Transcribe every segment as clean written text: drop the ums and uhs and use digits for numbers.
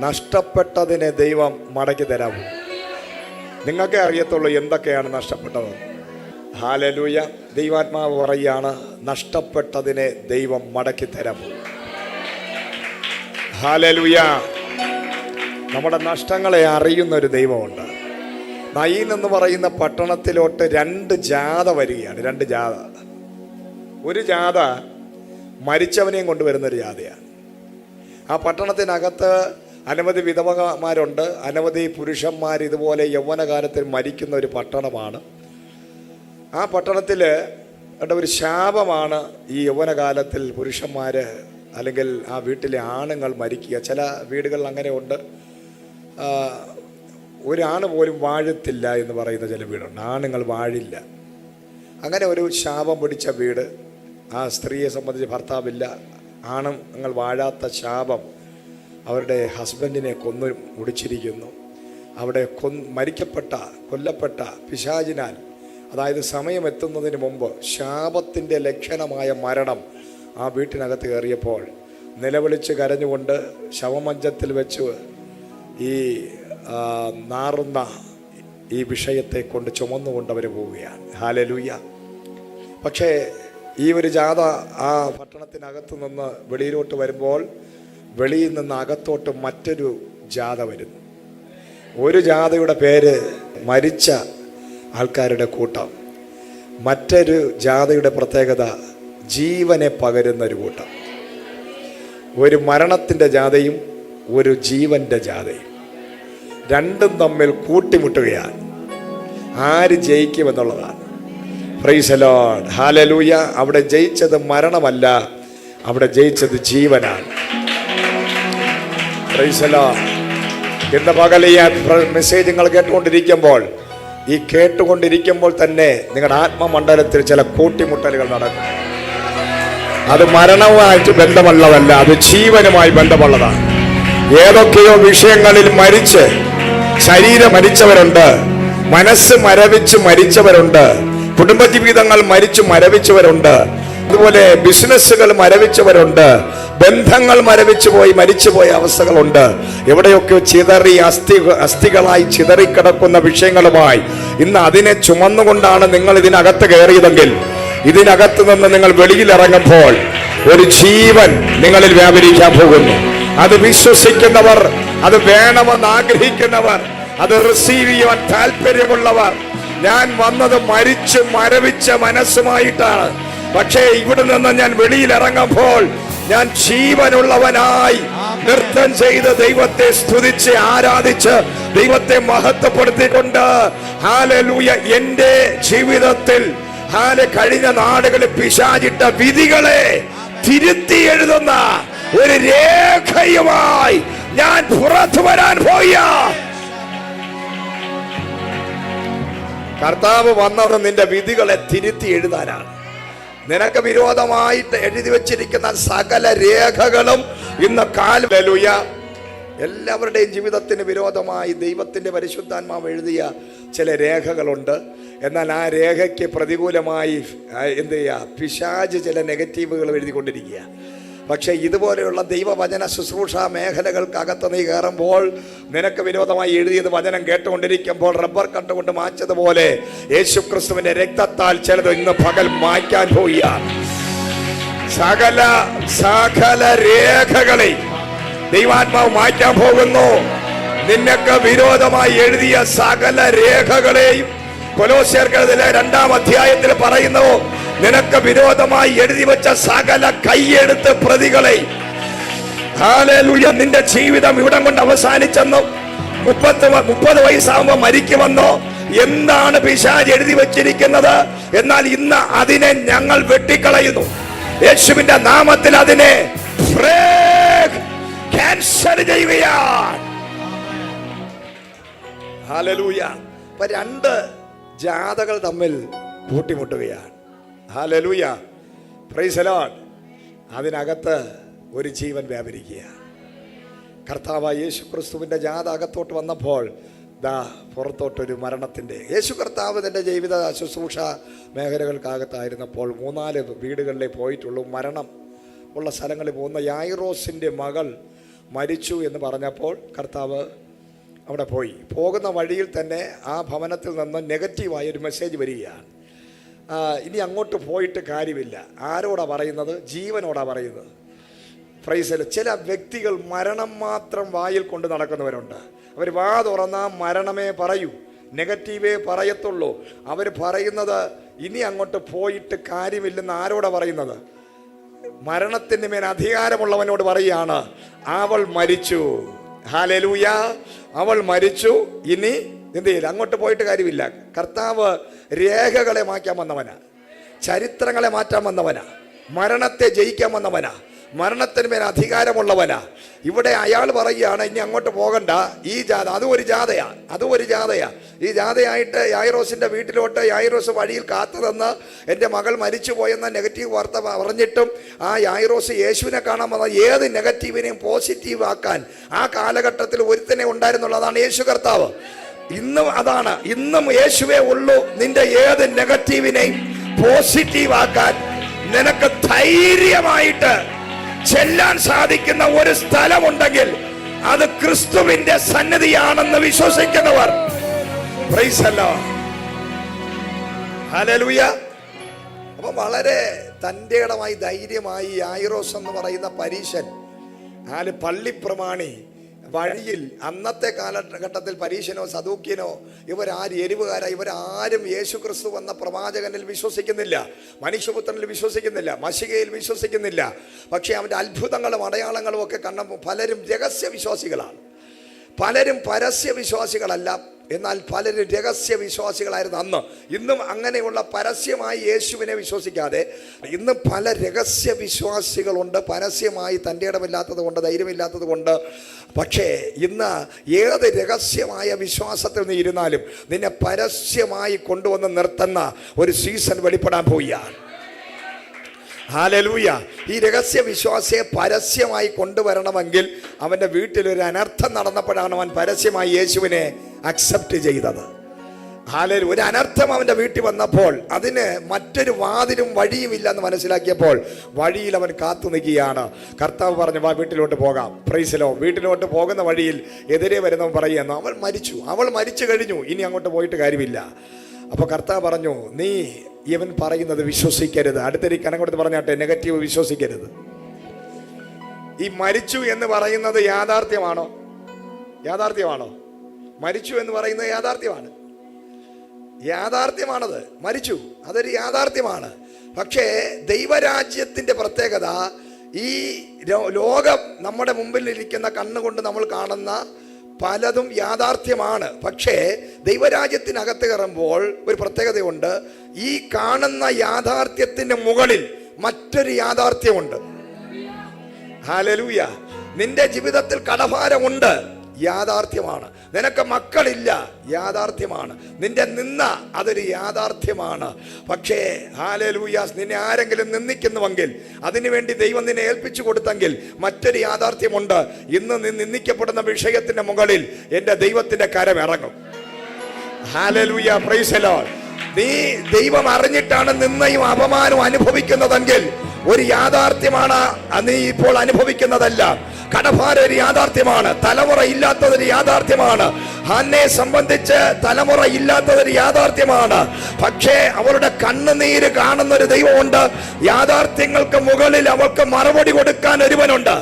നഷ്ടപ്പെട്ടതിനെ ദൈവം മടക്കി തരാമോ? നിങ്ങൾക്കേ അറിയത്തുള്ളൂ എന്തൊക്കെയാണ് നഷ്ടപ്പെട്ടത്. ഹല്ലേലൂയ. ദൈവാത്മാവ് പറയുകയാണ്, നഷ്ടപ്പെട്ടതിനെ ദൈവം മടക്കി തരാമോ? ഹല്ലേലൂയ. നമ്മുടെ നഷ്ടങ്ങളെ അറിയുന്നൊരു ദൈവമുണ്ട്. നയീൻ എന്ന് പറയുന്ന പട്ടണത്തിലോട്ട് 2 ജാഥ വരികയാണ്. 2 ജാഥ. ഒരു ജാഥ മരിച്ചവനെയും കൊണ്ടുവരുന്നൊരു ജാഥയാണ്. ആ പട്ടണത്തിനകത്ത് അനവധി വിധവമാരുണ്ട്, അനവധി പുരുഷന്മാർ ഇതുപോലെ യൗവനകാലത്തിൽ മരിക്കുന്ന ഒരു പട്ടണമാണ്. ആ പട്ടണത്തിൽ ഒരു ശാപമാണ് ഈ യൗവനകാലത്തിൽ പുരുഷന്മാർ അല്ലെങ്കിൽ ആ വീട്ടിലെ ആണുങ്ങൾ മരിക്കുക. ചില വീടുകളിൽ അങ്ങനെ ഉണ്ട്. ഒരാണ് പോലും വാഴത്തില്ല എന്ന് പറയുന്ന ചില വീടുണ്ട്. ആണുങ്ങൾ വാഴില്ല. അങ്ങനെ ഒരു ശാപം പിടിച്ച വീട്. ആ സ്ത്രീയെ സംബന്ധിച്ച് ഭർത്താവില്ല, ആണുങ്ങൾ വാഴാത്ത ശാപം അവരുടെ ഹസ്ബൻഡിനെ കൊന്നു മുടിച്ചിരിക്കുന്നു. അവിടെ കൊല്ലപ്പെട്ട പിശാചിനാൽ, അതായത് സമയമെത്തുന്നതിന് മുമ്പ് ശാപത്തിൻ്റെ ലക്ഷണമായ മരണം ആ വീട്ടിനകത്ത് കയറിയപ്പോൾ നിലവിളിച്ച് കരഞ്ഞുകൊണ്ട് ശവമഞ്ചത്തിൽ വെച്ച് ഈ നാറുന്ന ഈ വിഷയത്തെ കൊണ്ട് ചുമന്നുകൊണ്ട് അവർ പോവുകയാണ്. ഹല്ലേലൂയ. പക്ഷേ ഈ ഒരു ജാഥ ആ പട്ടണത്തിനകത്ത് നിന്ന് വെളിയിലോട്ട് വരുമ്പോൾ വെളിയിൽ നിന്ന് അകത്തോട്ട് മറ്റൊരു ജാഥ വരുന്നു. ഒരു ജാഥയുടെ പേര് മരിച്ച ആൾക്കാരുടെ കൂട്ടം. മറ്റൊരു ജാഥയുടെ പ്രത്യേകത ജീവനെ പകരുന്നൊരു കൂട്ടം. ഒരു മരണത്തിൻ്റെ ജാഥയും ഒരു ജീവൻ്റെ ജാഥയും, രണ്ടും തമ്മിൽ കൂട്ടിമുട്ടുകയാണ്. ആര് ജയിക്കുമെന്നുള്ളതാണ്. Praise the Lord. ഹല്ലേലൂയ. അവിടെ ജയിച്ചത് മരണമല്ല, അവിടെ ജയിച്ചത് ജീവനാണ്. Praise the Lord. ഇന്ന് പകൽ ഈ മെസ്സേജ് നിങ്ങൾ കേട്ടുകൊണ്ടിരിക്കുമ്പോൾ തന്നെ നിങ്ങളുടെ ആത്മമണ്ഡലത്തിൽ ചില കൂട്ടിമുട്ടലുകൾ നടക്കും. അത് മരണവുമായിട്ട് ബന്ധമുള്ളതല്ല, അത് ജീവനുമായി ബന്ധമുള്ളതാണ്. ഏതൊക്കെയോ വിഷയങ്ങളിൽ മരിച്ച്, ശരീരം മരിച്ചവരുണ്ട്, മനസ്സ് മരവിച്ച് മരിച്ചവരുണ്ട്, കുടുംബജീവിതങ്ങൾ മരവിച്ചവരുണ്ട്, അതുപോലെ ബിസിനസ്സുകൾ മരവിച്ചവരുണ്ട്, ബന്ധങ്ങൾ മരിച്ചുപോയ അവസ്ഥകളുണ്ട്. എവിടെയൊക്കെ അസ്ഥികളായി ചിതറിക്കിടക്കുന്ന വിഷയങ്ങളുമായി ഇന്ന് അതിനെ ചുമന്നുകൊണ്ടാണ് നിങ്ങൾ ഇതിനകത്ത് കയറിയതെങ്കിൽ, ഇതിനകത്ത് നിന്ന് നിങ്ങൾ വെളിയിലിറങ്ങുമ്പോൾ ഒരു ജീവൻ നിങ്ങളിൽ വ്യാപരിക്കാൻ പോകുന്നു. അത് വിശ്വസിക്കുന്നവർ, അത് വേണമെന്ന് ആഗ്രഹിക്കുന്നവർ, അത് റിസീവ് ചെയ്യാൻ താല്പര്യമുള്ളവർ, ഞാൻ വന്നത് മരവിച്ച മനസ്സുമായിട്ടാണ്, പക്ഷേ ഇവിടെ നിന്ന് ഞാൻ വെളിയിലിറങ്ങുമ്പോൾ ഞാൻ ജീവനുള്ളവനായി നൃത്തം ചെയ്ത് ദൈവത്തെ സ്തുതിച്ച് ആരാധിച്ച് ദൈവത്തെ മഹത്വപ്പെടുത്തിക്കൊണ്ട് ഹല്ലേലൂയ എന്റെ ജീവിതത്തിൽ കഴിഞ്ഞ നാടുകളിൽ പിശാചിട്ട വിധികളെ തിരുത്തി എഴുതുന്ന ഒരു രേഖയുമായി ഞാൻ പുറത്തു വരാൻ പോയ കർത്താവ് വന്നത് നിന്റെ വിധികളെ തിരുത്തി എഴുതാനാണ്. നിനക്ക് വിരോധമായിട്ട് എഴുതി വെച്ചിരിക്കുന്ന സകല രേഖകളും ഇന്ന് ഹല്ലേലൂയ എല്ലാവരുടെയും ജീവിതത്തിന് വിരോധമായി ദൈവത്തിൻ്റെ പരിശുദ്ധാത്മാവ് എഴുതിയ ചില രേഖകളുണ്ട്. എന്നാൽ ആ രേഖയ്ക്ക് പ്രതികൂലമായി പിശാച് ചില നെഗറ്റീവുകൾ എഴുതിക്കൊണ്ടിരിക്കുക. പക്ഷേ ഇതുപോലെയുള്ള ദൈവവചന ശുശ്രൂഷ മേഖലകൾക്കകത്ത് നീ കയറുമ്പോൾ നിനക്ക് വിരോധമായി എഴുതിയത് വചനം കേട്ടുകൊണ്ടിരിക്കുമ്പോൾ റബ്ബർ കട്ടുകൊണ്ട് മായ്ച്ചതുപോലെ യേശുക്രിസ്തുവിന്റെ രക്തത്താൽ ചിലത് ഇന്ന് പകൽ മായ്ക്കാൻ പോവുകയാണ്. സകല രേഖകളെ ദൈവാത്മാവ് മാറ്റാൻ പോകുന്നു. നിനക്ക് വിരോധമായി എഴുതിയ സകല രേഖകളെയും കൊലോസ്യർക്കെതിരെ 2-ാം അധ്യായത്തിൽ പറയുന്നു, നിനക്ക് വിരോധമായി എഴുതി വെച്ച സകല കൈയെഴുത്ത് പ്രതികളെ ഹല്ലേലൂയ നിന്റെ ജീവിതം ഇവിടം കൊണ്ട് അവസാനിച്ചെന്നോ 30 വയസ്സാകുമ്പോൾ മരിക്കുമെന്നോ എന്താണ് പിശാച് എഴുതി വെച്ചിരിക്കുന്നത്? എന്നാൽ ഇന്ന് അതിനെ ഞങ്ങൾ വെട്ടിക്കളയുന്നു. യേശുവിന്റെ നാമത്തിൽ അതിനെ ക്യാൻസൽ ചെയ്യുകയാണ്. ഹല്ലേലൂയ. 2 ജാഥകൾ തമ്മിൽ കൂട്ടിമുട്ടുകയാണ്. ഹല്ലേലൂയ. Praise the Lord. അതിനകത്ത് ഒരു ജീവൻ വ്യാപരിക്കുക. കർത്താവായ യേശു ക്രിസ്തുവിന്റെ ജാഥ അകത്തോട്ട് വന്നപ്പോൾ പുറത്തോട്ടൊരു മരണത്തിൻ്റെ യേശു കർത്താവ് തൻ്റെ ജീവിത ശുശ്രൂഷ മേഖലകൾക്കകത്തായിരുന്നപ്പോൾ 3-4 വീടുകളിലേ പോയിട്ടുള്ളൂ. മരണം ഉള്ള സ്ഥലങ്ങളിൽ പോകുന്ന യായിറോസിൻ്റെ മകൾ മരിച്ചു എന്ന് പറഞ്ഞപ്പോൾ കർത്താവ് അവിടെ പോയി. പോകുന്ന വഴിയിൽ തന്നെ ആ ഭവനത്തിൽ നിന്ന് നെഗറ്റീവായ ഒരു മെസ്സേജ് വരികയാണ്. ഇനി അങ്ങോട്ട് പോയിട്ട് കാര്യമില്ല. ആരോടാ പറയുന്നത്? ജീവനോടാ പറയുന്നത്. പ്രൈസ്. ചില വ്യക്തികൾ മരണം മാത്രം വായിൽ കൊണ്ട് നടക്കുന്നവരുണ്ട്. അവർ വാ തുറന്നാൽ മരണമേ പറയൂ, നെഗറ്റീവേ പറയത്തുള്ളൂ. അവർ പറയുന്നത് ഇനി അങ്ങോട്ട് പോയിട്ട് കാര്യമില്ലെന്ന് ആരോടാ പറയുന്നത്? മരണത്തിന് മേൽ അധികാരമുള്ളവനോട് പറയുകയാണ്, അവൾ മരിച്ചു. ഹല്ലേലൂയ, അവൾ മരിച്ചു, ഇനി എന്ത് ചെയ്യില്ല, അങ്ങോട്ട് പോയിട്ട് കാര്യമില്ല. കർത്താവ് രേഖകളെ മാറ്റാൻ വന്നവനാ, ചരിത്രങ്ങളെ മാറ്റാൻ വന്നവനാ, മരണത്തെ ജയിക്കാൻ വന്നവനാ, മരണത്തിന് മേൽ അധികാരമുള്ളവനാ. ഇവിടെ അയാൾ പറയുകയാണ് ഇനി അങ്ങോട്ട് പോകണ്ട. ഈ ജാഥ അതും ഒരു ജാഥയാ. ഈ ജാഥയായിട്ട് യായിറോസിന്റെ വീട്ടിലോട്ട് യായിറോസ് വഴിയിൽ കാത്തു നിന്ന് എൻ്റെ മകൾ മരിച്ചു പോയെന്ന നെഗറ്റീവ് വാർത്ത പറഞ്ഞിട്ടും ആ യായിറോസ് യേശുവിനെ കാണാൻ വന്ന ഏത് നെഗറ്റീവിനെയും പോസിറ്റീവ് ആക്കാൻ ആ കാലഘട്ടത്തിൽ ഒരുത്തനെ ഉണ്ടായിരുന്നുള്ളതാണ് യേശു കർത്താവ്. ഇന്നും അതാണ്, ഇന്നും യേശുവേ ഉള്ളൂ നിന്റെ ഏത് നെഗറ്റീവിനെയും പോസിറ്റീവ് ആക്കാൻ. നിനക്ക് ധൈര്യമായിട്ട് ചെല്ലാൻ സാധിക്കുന്ന ഒരു സ്ഥലമുണ്ടെങ്കിൽ അത് ക്രിസ്തുവിന്റെ സന്നിധിയാണെന്ന് വിശ്വസിക്കുന്നവർ. Price the Lord, hallelujah. അപ്പൊ വളരെ തന്റേടമായി ധൈര്യമായി യായിറോസ് എന്ന് പറയുന്ന പരീശൻ, പള്ളിപ്രമാണി, വഴിയിൽ അന്നത്തെ കാലഘട്ടത്തിൽ പരീശനോ സദൂക്യനോ ഇവരാരും എരിവുകാരാ, ഇവരാരും യേശു ക്രിസ്തു എന്ന പ്രവാചകനിൽ വിശ്വസിക്കുന്നില്ല, മനുഷ്യപുത്രനിൽ വിശ്വസിക്കുന്നില്ല, മശികയിൽ വിശ്വസിക്കുന്നില്ല. പക്ഷേ അവൻ്റെ അത്ഭുതങ്ങളും അടയാളങ്ങളും ഒക്കെ കണ്ടപ്പോൾ പലരും രഹസ്യ വിശ്വാസികളാണ്, പലരും പരസ്യ വിശ്വാസികളല്ല. എന്നാൽ പലരും രഹസ്യ വിശ്വാസികളായിരുന്നു അന്ന്. ഇന്നും അങ്ങനെയുള്ള പരസ്യമായി യേശുവിനെ വിശ്വസിക്കാതെ ഇന്ന് പല രഹസ്യ വിശ്വാസികളുണ്ട്, പരസ്യമായി തൻ്റെ ഇടമില്ലാത്തത് കൊണ്ട്, ധൈര്യമില്ലാത്തത് കൊണ്ട്. പക്ഷേ ഇന്ന് ഏത് രഹസ്യമായ വിശ്വാസത്തിൽ നീ ഇരുന്നാലും നിന്നെ പരസ്യമായി കൊണ്ടുവന്ന് നിർത്തുന്ന ഒരു സീസൺ വെളിപ്പെടാൻ പോവുകയാണ്. ഹല്ലേലൂയ. ഈ രഹസ്യ വിശ്വാസിയെ പരസ്യമായി കൊണ്ടുവരണമെങ്കിൽ അവൻ്റെ വീട്ടിലൊരു അനർത്ഥം നടന്നപ്പോഴാണ് അവൻ പരസ്യമായി യേശുവിനെ അക്സെപ്റ്റ് ചെയ്തത്. ഹല്ലേലൂയ. ഒരു അനർത്ഥം അവൻ്റെ വീട്ടിൽ വന്നപ്പോൾ അതിന് മറ്റൊരു വാതിലും വഴിയുമില്ല എന്ന് മനസ്സിലാക്കിയപ്പോൾ വഴിയിൽ അവൻ കാത്തു നിൽക്കുകയാണ്. കർത്താവ് പറഞ്ഞു, വാ വീട്ടിലോട്ട് പോകാം. Price the Lord. വീട്ടിലോട്ട് പോകുന്ന വഴിയിൽ എതിരെ വരുന്നവൻ പറയുന്നു, അവൾ മരിച്ചു കഴിഞ്ഞു, ഇനി അങ്ങോട്ട് പോയിട്ട് കാര്യമില്ല. അപ്പോൾ കർത്താവ് പറഞ്ഞു, നീ ഇവൻ പറയുന്നത് വിശ്വസിക്കരുത്. അടുത്തൊരു കനം കൊടുത്ത് പറഞ്ഞാട്ടെ, നെഗറ്റീവ് വിശ്വസിക്കരുത്. ഈ മരിച്ചു എന്ന് പറയുന്നത് യാഥാർത്ഥ്യമാണോ? മരിച്ചു എന്ന് പറയുന്നത് യാഥാർത്ഥ്യമാണത്. മരിച്ചു, അതൊരു യാഥാർത്ഥ്യമാണ്. പക്ഷേ ദൈവരാജ്യത്തിന്റെ പ്രത്യേകത, ഈ ലോകം നമ്മുടെ മുമ്പിൽ ഇരിക്കുന്ന കണ്ണുകൊണ്ട് നമ്മൾ കാണുന്ന പലതും യാഥാർത്ഥ്യമാണ്. പക്ഷേ ദൈവരാജ്യത്തിനകത്ത് കയറുമ്പോൾ ഒരു പ്രത്യേകതയുണ്ട്. ഈ കാണുന്ന യാഥാർത്ഥ്യത്തിന് മുകളിൽ മറ്റൊരു യാഥാർത്ഥ്യമുണ്ട്. ഹല്ലേലൂയ. നിന്റെ ജീവിതത്തിൽ കടഭാരമുണ്ട്, യാഥാർത്ഥ്യമാണ്. നിനക്ക് മക്കളില്ല, യാഥാർത്ഥ്യമാണ്. നിന്റെ നിന്ന അതൊരു യാഥാർത്ഥ്യമാണ്. പക്ഷേ ഹല്ലേലൂയ, നിന്നെ ആരെങ്കിലും നിന്ദിക്കുന്നുവെങ്കിൽ, അതിനുവേണ്ടി ദൈവം നിന്നെ ഏൽപ്പിച്ചു കൊടുത്തെങ്കിൽ മറ്റൊരു യാഥാർത്ഥ്യമുണ്ട്. ഇന്ന് നീ നിന്ദിക്കപ്പെടുന്ന വിഷയത്തിന്റെ മുകളിൽ എൻ്റെ ദൈവത്തിന്റെ കരം ഇറങ്ങും. Hallelujah, praise the Lord. നീ ദൈവം അറിഞ്ഞിട്ടാണ് നിന്നയും അപമാനവും അനുഭവിക്കുന്നതെങ്കിൽ ഒരു യാഥാർത്ഥ്യമാണ് നീ ഇപ്പോൾ അനുഭവിക്കുന്നതല്ല. കടഭാരം ഒരു യാഥാർത്ഥ്യമാണ്, തലമുറ ഇല്ലാത്തതൊരു യാഥാർത്ഥ്യമാണ്. ഹന്നയെ സംബന്ധിച്ച് തലമുറ ഇല്ലാത്തതൊരു യാഥാർത്ഥ്യമാണ്. പക്ഷേ അവളുടെ കണ്ണുനീര് കാണുന്ന ഒരു ദൈവമുണ്ട്. യാഥാർത്ഥ്യങ്ങൾക്ക് മുകളിൽ അവൾക്ക് മറുപടി കൊടുക്കാൻ ഒരുവനുണ്ട്.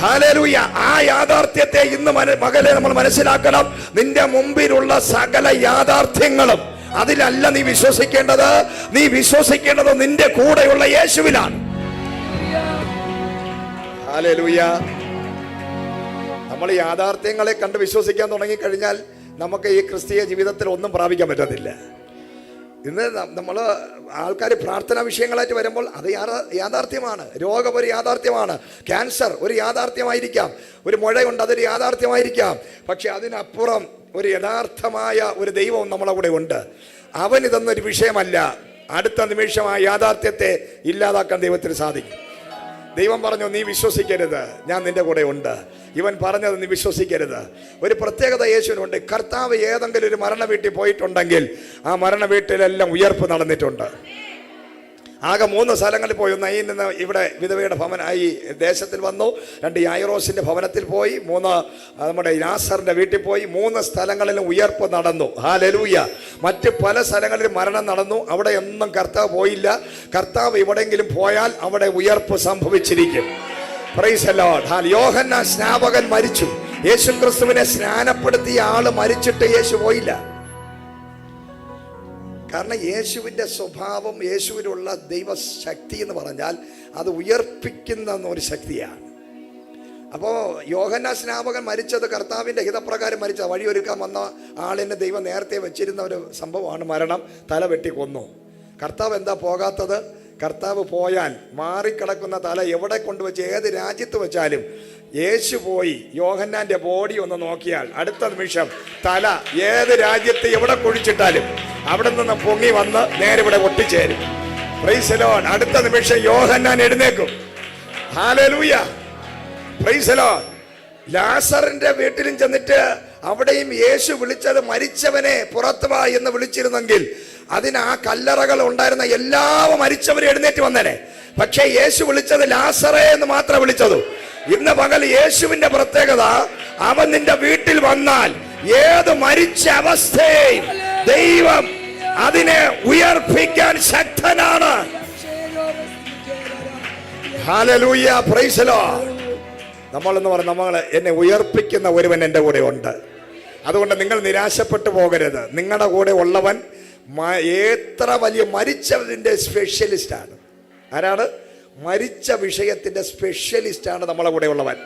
ഹല്ലേലൂയ. ആ യാഥാർത്ഥ്യത്തെ ഇന്ന് മകളെ നമ്മൾ മനസ്സിലാക്കണം. നിന്റെ മുമ്പിലുള്ള സകല യാഥാർത്ഥ്യങ്ങളും അതിലല്ല നീ വിശ്വസിക്കേണ്ടത്. നീ വിശ്വസിക്കേണ്ടത് നിന്റെ കൂടെയുള്ള യേശുവിലാണ്. ഹല്ലേലൂയ. നമ്മൾ യാഥാർത്ഥ്യങ്ങളെ കണ്ട് വിശ്വസിക്കാൻ തുടങ്ങിക്കഴിഞ്ഞാൽ നമുക്ക് ഈ ക്രിസ്തീയ ജീവിതത്തിൽ ഒന്നും പ്രാപിക്കാൻ പറ്റത്തില്ല. ഇന്ന് നമ്മൾ ആൾക്കാർ പ്രാർത്ഥനാ വിഷയങ്ങളായിട്ട് വരുമ്പോൾ അത് യാഥാർത്ഥ്യമാണ്. രോഗം ഒരു യാഥാർത്ഥ്യമാണ്, ക്യാൻസർ ഒരു യാഥാർത്ഥ്യമായിരിക്കാം, ഒരു മുഴയുണ്ട് അതൊരു യാഥാർത്ഥ്യമായിരിക്കാം. പക്ഷെ അതിനപ്പുറം ഒരു യഥാർത്ഥമായ ഒരു ദൈവവും നമ്മളെ കൂടെ ഉണ്ട്. അവൻ ഇതൊന്നൊരു വിഷയമല്ല. അടുത്ത നിമിഷം ആ യാഥാർത്ഥ്യത്തെ ഇല്ലാതാക്കാൻ ദൈവത്തിന് സാധിക്കും. ദൈവം പറഞ്ഞു, നീ വിശ്വസിക്കരുത്, ഞാൻ നിന്റെ കൂടെ ഉണ്ട്. ഇവൻ പറഞ്ഞത് നീ വിശ്വസിക്കരുത്. ഒരു പ്രത്യേകത യേശുവിനുണ്ട്. കർത്താവ് ഏതെങ്കിലും ഒരു മരണ വീട്ടിൽ പോയിട്ടുണ്ടെങ്കിൽ ആ മരണ വീട്ടിലെല്ലാം ഉയർപ്പ് നടന്നിട്ടുണ്ട്. ആകെ 3 സ്ഥലങ്ങളിൽ പോയി. ഒന്ന് അതിൽ നിന്ന് ഇവിടെ വിധവയുടെ ഈ ദേശത്തിൽ വന്നു, 2 യായിറോസിന്റെ ഭവനത്തിൽ പോയി, 3 നമ്മുടെ ലാസറിന്റെ വീട്ടിൽ പോയി. 3 സ്ഥലങ്ങളിലും ഉയർപ്പ് നടന്നു. ഹല്ലേലൂയ. മറ്റ് പല സ്ഥലങ്ങളിലും മരണം നടന്നു. അവിടെ ഒന്നും കർത്താവ് പോയില്ല. കർത്താവ് എവിടെയെങ്കിലും പോയാൽ അവിടെ ഉയർപ്പ് സംഭവിച്ചിരിക്കും. Praise the Lord. യോഹന്നാൻ സ്നാപകൻ മരിച്ചു. യേശു ക്രിസ്തുവിനെ സ്നാനപ്പെടുത്തിയ ആള് മരിച്ചിട്ട് യേശു പോയില്ല. കാരണം യേശുവിൻ്റെ സ്വഭാവം, യേശുവിലുള്ള ദൈവശക്തി എന്ന് പറഞ്ഞാൽ അത് ഉയർപ്പിക്കുന്ന ഒരു ശക്തിയാണ്. അപ്പോൾ യോഹന്നാൻ സ്നാപകൻ മരിച്ചത് കർത്താവിൻ്റെ ഹിതപ്രകാരം മരിച്ച, വഴിയൊരുക്കാൻ വന്ന ആളിനെ ദൈവം നേരത്തെ വെച്ചിരുന്ന ഒരു സംഭവമാണ്. മരണം, തല വെട്ടി കൊന്നു. കർത്താവ് എന്താ പോകാത്തത്? കർത്താവ് പോയാൽ മാറിക്കിടക്കുന്ന തല എവിടെ കൊണ്ടുവച്ച് ഏത് രാജ്യത്ത് വെച്ചാലും യേശു പോയി യോഹന്നാന്റെ ബോഡി ഒന്ന് നോക്കിയാൽ അടുത്ത നിമിഷം തല ഏത് രാജ്യത്ത് എവിടെ കുഴിച്ചിട്ടാലും അവിടെ നിന്ന് പൊങ്ങി വന്ന് നേരെ ഇവിടെ ഒട്ടിച്ചേരും. Price the Lord. അടുത്ത നിമിഷം യോഹന്നാൻ എഴുന്നേക്കും. ഹല്ലേലൂയ. Praise the Lord. ലാസറിന്റെ വീട്ടിലും ചെന്നിട്ട് അവിടെയും യേശു വിളിച്ചത് മരിച്ചവനെ പുറത്തു വാ എന്ന് വിളിച്ചിരുന്നെങ്കിൽ അതിന് ആ കല്ലറകൾ ഉണ്ടായിരുന്ന എല്ലാവരും മരിച്ചവരെ എഴുന്നേറ്റ് വന്നേനെ. പക്ഷേ യേശു വിളിച്ചത് ലാസറേ എന്ന് മാത്രമേ വിളിച്ചത്. ഇന്ന് പകൽ യേശുവിന്റെ പ്രത്യേകത, അവൻ നിന്റെ വീട്ടിൽ വന്നാൽ ഏത് മരിച്ച അവസ്ഥയും ദൈവം അതിനെ ഉയർപ്പിക്കാൻ ശക്തനാണ്. ഹല്ലേലൂയ. Praise the Lord. നമ്മളെന്ന് പറഞ്ഞ എന്നെ ഉയർപ്പിക്കുന്ന ഒരുവൻ എൻ്റെ കൂടെ ഉണ്ട്. അതുകൊണ്ട് നിങ്ങൾ നിരാശപ്പെട്ടു പോകരുത്. നിങ്ങളുടെ കൂടെ ഉള്ളവൻ എത്ര വലിയ മരിച്ചതിൻ്റെ സ്പെഷ്യലിസ്റ്റാണ്. ആരാണ്? മരിച്ച വിഷയത്തിന്റെ സ്പെഷ്യലിസ്റ്റാണ് നമ്മളെ കൂടെ ഉള്ളവൻ.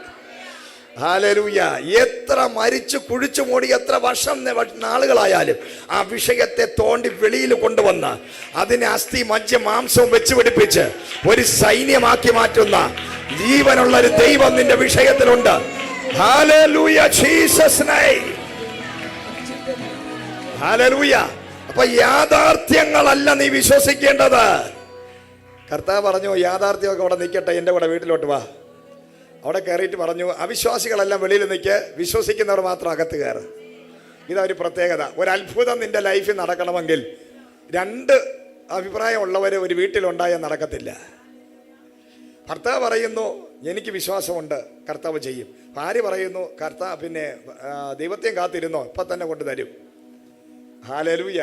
ഹല്ലേലൂയ. എത്ര മരിച്ചു കുഴിച്ചു മൂടി എത്ര വർഷം നാളുകളായാലും ആ വിഷയത്തെ തോണ്ടി വെളിയിൽ കൊണ്ടുവന്ന് അതിനെ അസ്ഥി മജ്ജ മാംസവും വെച്ച് പിടിപ്പിച്ച് ഒരു സൈന്യമാക്കി മാറ്റുന്ന ജീവനുള്ള ഒരു ദൈവം നിന്റെ വിഷയത്തിലുണ്ട്. ഹല്ലേലൂയ. Jesus name. ഹല്ലേലൂയ. അപ്പൊ യാഥാർത്ഥ്യങ്ങളല്ല നീ വിശ്വസിക്കേണ്ടത്. കർത്താവ് പറഞ്ഞു, യാഥാർത്ഥ്യമൊക്കെ അവിടെ നിൽക്കട്ടെ, എൻ്റെ കൂടെ വീട്ടിലോട്ട് വാ. അവിടെ കയറിയിട്ട് പറഞ്ഞു, അവിശ്വാസികളെല്ലാം വെളിയിൽ നിൽക്ക്, വിശ്വസിക്കുന്നവർ മാത്രം അകത്ത് കയറ്. ഇതൊരു പ്രത്യേകത. ഒരു അത്ഭുതം നിന്റെ ലൈഫിൽ നടക്കണമെങ്കിൽ 2 അഭിപ്രായമുള്ളവർ ഒരു വീട്ടിലുണ്ടായാൽ നടക്കത്തില്ല. ഭർത്താവ് പറയുന്നു എനിക്ക് വിശ്വാസമുണ്ട്, കർത്താവ് ചെയ്യും. ഭാര്യ പറയുന്നു പിന്നെ ദൈവത്തെയും കാത്തിരുന്നോ, ഇപ്പം തന്നെ കൊണ്ടുതരും. ഹല്ലേലൂയ.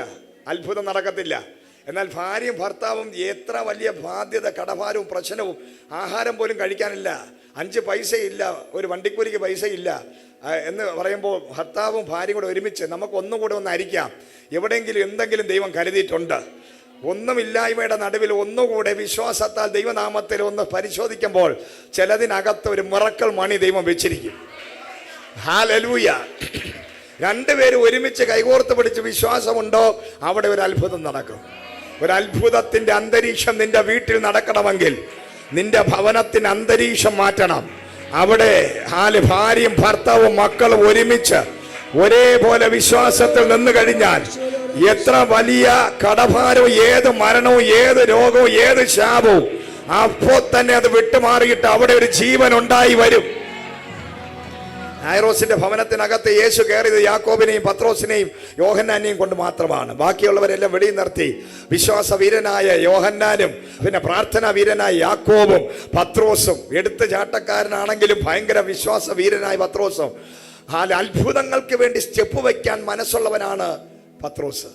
അത്ഭുതം നടക്കത്തില്ല. എന്നാൽ ഭാര്യയും ഭർത്താവും എത്ര വലിയ ബാധ്യത, കടഭാരവും പ്രശ്നവും, ആഹാരം പോലും കഴിക്കാനില്ല, 5 പൈസയില്ല, ഒരു വണ്ടിക്കൂലിക്ക് പൈസയില്ല എന്ന് പറയുമ്പോൾ ഭർത്താവും ഭാര്യയും കൂടെ ഒരുമിച്ച് നമുക്ക് ഒന്നുകൂടെ ഒന്ന് അരിക്കാം, എവിടെയെങ്കിലും എന്തെങ്കിലും ദൈവം കരുതിയിട്ടുണ്ട്. ഒന്നുമില്ലായ്മയുടെ നടുവിൽ ഒന്നുകൂടെ വിശ്വാസത്താൽ ദൈവനാമത്തിൽ ഒന്ന് പരിശോധിക്കുമ്പോൾ ചിലതിനകത്ത് ഒരു മിറക്കിൾ മണി ദൈവം വെച്ചിരിക്കും. ഹല്ലേലൂയ. 2 പേര് ഒരുമിച്ച് കൈകോർത്ത് പിടിച്ച് വിശ്വാസമുണ്ടോ, അവിടെ ഒരു അത്ഭുതം നടക്കും. ഒരു അത്ഭുതത്തിന്റെ അന്തരീക്ഷം നിന്റെ വീട്ടിൽ നടക്കണമെങ്കിൽ നിന്റെ ഭവനത്തിന് അന്തരീക്ഷം മാറ്റണം. അവിടെ ഭാര്യയും ഭർത്താവും മക്കളും ഒരുമിച്ച് ഒരേപോലെ വിശ്വാസത്തിൽ നിന്ന് കഴിഞ്ഞാൽ എത്ര വലിയ കടഭാരവും ഏത് മരണവും ഏത് രോഗവും ഏത് ശാപവും അപ്പോൾ തന്നെ അത് വിട്ടുമാറിയിട്ട് അവിടെ ഒരു ജീവൻ ഉണ്ടായി വരും. യായിറോസിന്റെ ഭവനത്തിനകത്ത് യേശു കയറിയത് യാക്കോബിനെയും പത്രോസിനെയും യോഹന്നാനെയും കൊണ്ട് മാത്രമാണ്. ബാക്കിയുള്ളവരെല്ലാം വെളിയിൽ നിർത്തി. വിശ്വാസ വീരനായ യോഹന്നാനും പിന്നെ പ്രാർത്ഥനാ വീരനായ യാക്കോബും പത്രോസും, എടുത്ത് ചാട്ടക്കാരനാണെങ്കിലും ഭയങ്കര വിശ്വാസ വീരനായ പത്രോസും, അത്ഭുതങ്ങൾക്ക് വേണ്ടി സ്റ്റെപ്പ് വയ്ക്കാൻ മനസ്സുള്ളവനാണ് പത്രോസ്.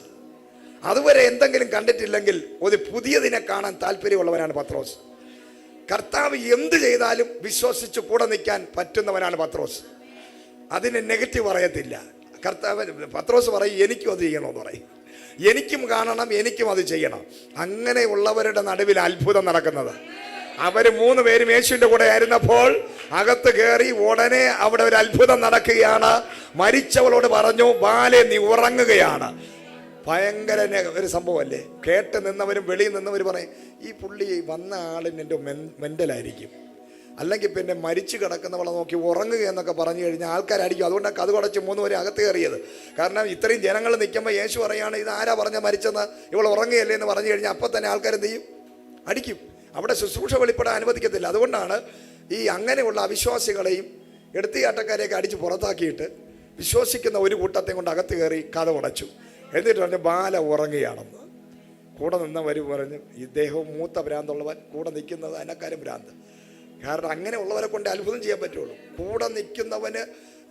അതുവരെ എന്തെങ്കിലും കണ്ടിട്ടില്ലെങ്കിൽ ഒരു പുതിയതിനെ കാണാൻ താല്പര്യമുള്ളവനാണ് പത്രോസ്. കർത്താവ് എന്ത് ചെയ്താലും വിശ്വസിച്ച് കൂടെ നിൽക്കാൻ പറ്റുന്നവനാണ് പത്രോസ്. അതിന് നെഗറ്റീവ് പറയത്തില്ല. പത്രോസ് പറയും എനിക്കും അത് ചെയ്യണമെന്ന് പറയും, എനിക്കും കാണണം, എനിക്കും അത് ചെയ്യണം. അങ്ങനെയുള്ളവരുടെ നടുവിൽ അത്ഭുതം നടക്കുന്നത്. അവർ 3 പേരും യേശുവിൻ്റെ കൂടെ ആയിരുന്നപ്പോൾ അകത്ത് കയറി ഉടനെ അവിടെ ഒരു അത്ഭുതം നടക്കുകയാണ്. മരിച്ചവളോട് പറഞ്ഞു, ബാലെ നീ ഉറങ്ങുകയാണ്. ഭയങ്കര ഒരു സംഭവമല്ലേ. കേട്ട് നിന്നവരും വെളിയിൽ നിന്നവർ പറയും ഈ പുള്ളി വന്ന ആളിൻ്റെ മെൻ്റലായിരിക്കും, അല്ലെങ്കിൽ പിന്നെ മരിച്ചു കിടക്കുന്നവളെ നോക്കി ഉറങ്ങുക എന്നൊക്കെ പറഞ്ഞു കഴിഞ്ഞാൽ ആൾക്കാരടിക്കും. അതുകൊണ്ടാണ് കഥ അടച്ച് 3 പേരെ അകത്ത് കയറിയത്. കാരണം ഇത്രയും ജനങ്ങൾ നിൽക്കുമ്പോൾ യേശു പറയാണ് ഇത് ആരാ പറഞ്ഞ മരിച്ചെന്ന്, ഇവൾ ഉറങ്ങുകയല്ലേ എന്ന് പറഞ്ഞു കഴിഞ്ഞാൽ അപ്പം തന്നെ ആൾക്കാരെന്ത് ചെയ്യും? അടിക്കും. അവിടെ ശുശ്രൂഷ വെളിപ്പെടാൻ അനുവദിക്കത്തില്ല. അതുകൊണ്ടാണ് ഈ അങ്ങനെയുള്ള അവിശ്വാസികളെയും എടുത്തുചാട്ടക്കാരെയൊക്കെ അടിച്ച് പുറത്താക്കിയിട്ട് വിശ്വസിക്കുന്ന ഒരു കൂട്ടത്തെ കൊണ്ട് അകത്ത് കയറി കഥ ഉടച്ചു. എന്നിട്ട് പറഞ്ഞു ബാല ഉറങ്ങുകയാണെന്ന്. കൂടെ നിന്നവർ പറഞ്ഞു ഇദ്ദേഹവും മൂത്ത ഭ്രാന്തുള്ളവൻ, കൂടെ നിൽക്കുന്നത് അതിനെക്കാരും ഭ്രാന്ത്. കാരണം അങ്ങനെയുള്ളവരെ കൊണ്ട് അത്ഭുതം ചെയ്യാൻ പറ്റുള്ളൂ. കൂടെ നിൽക്കുന്നവന്,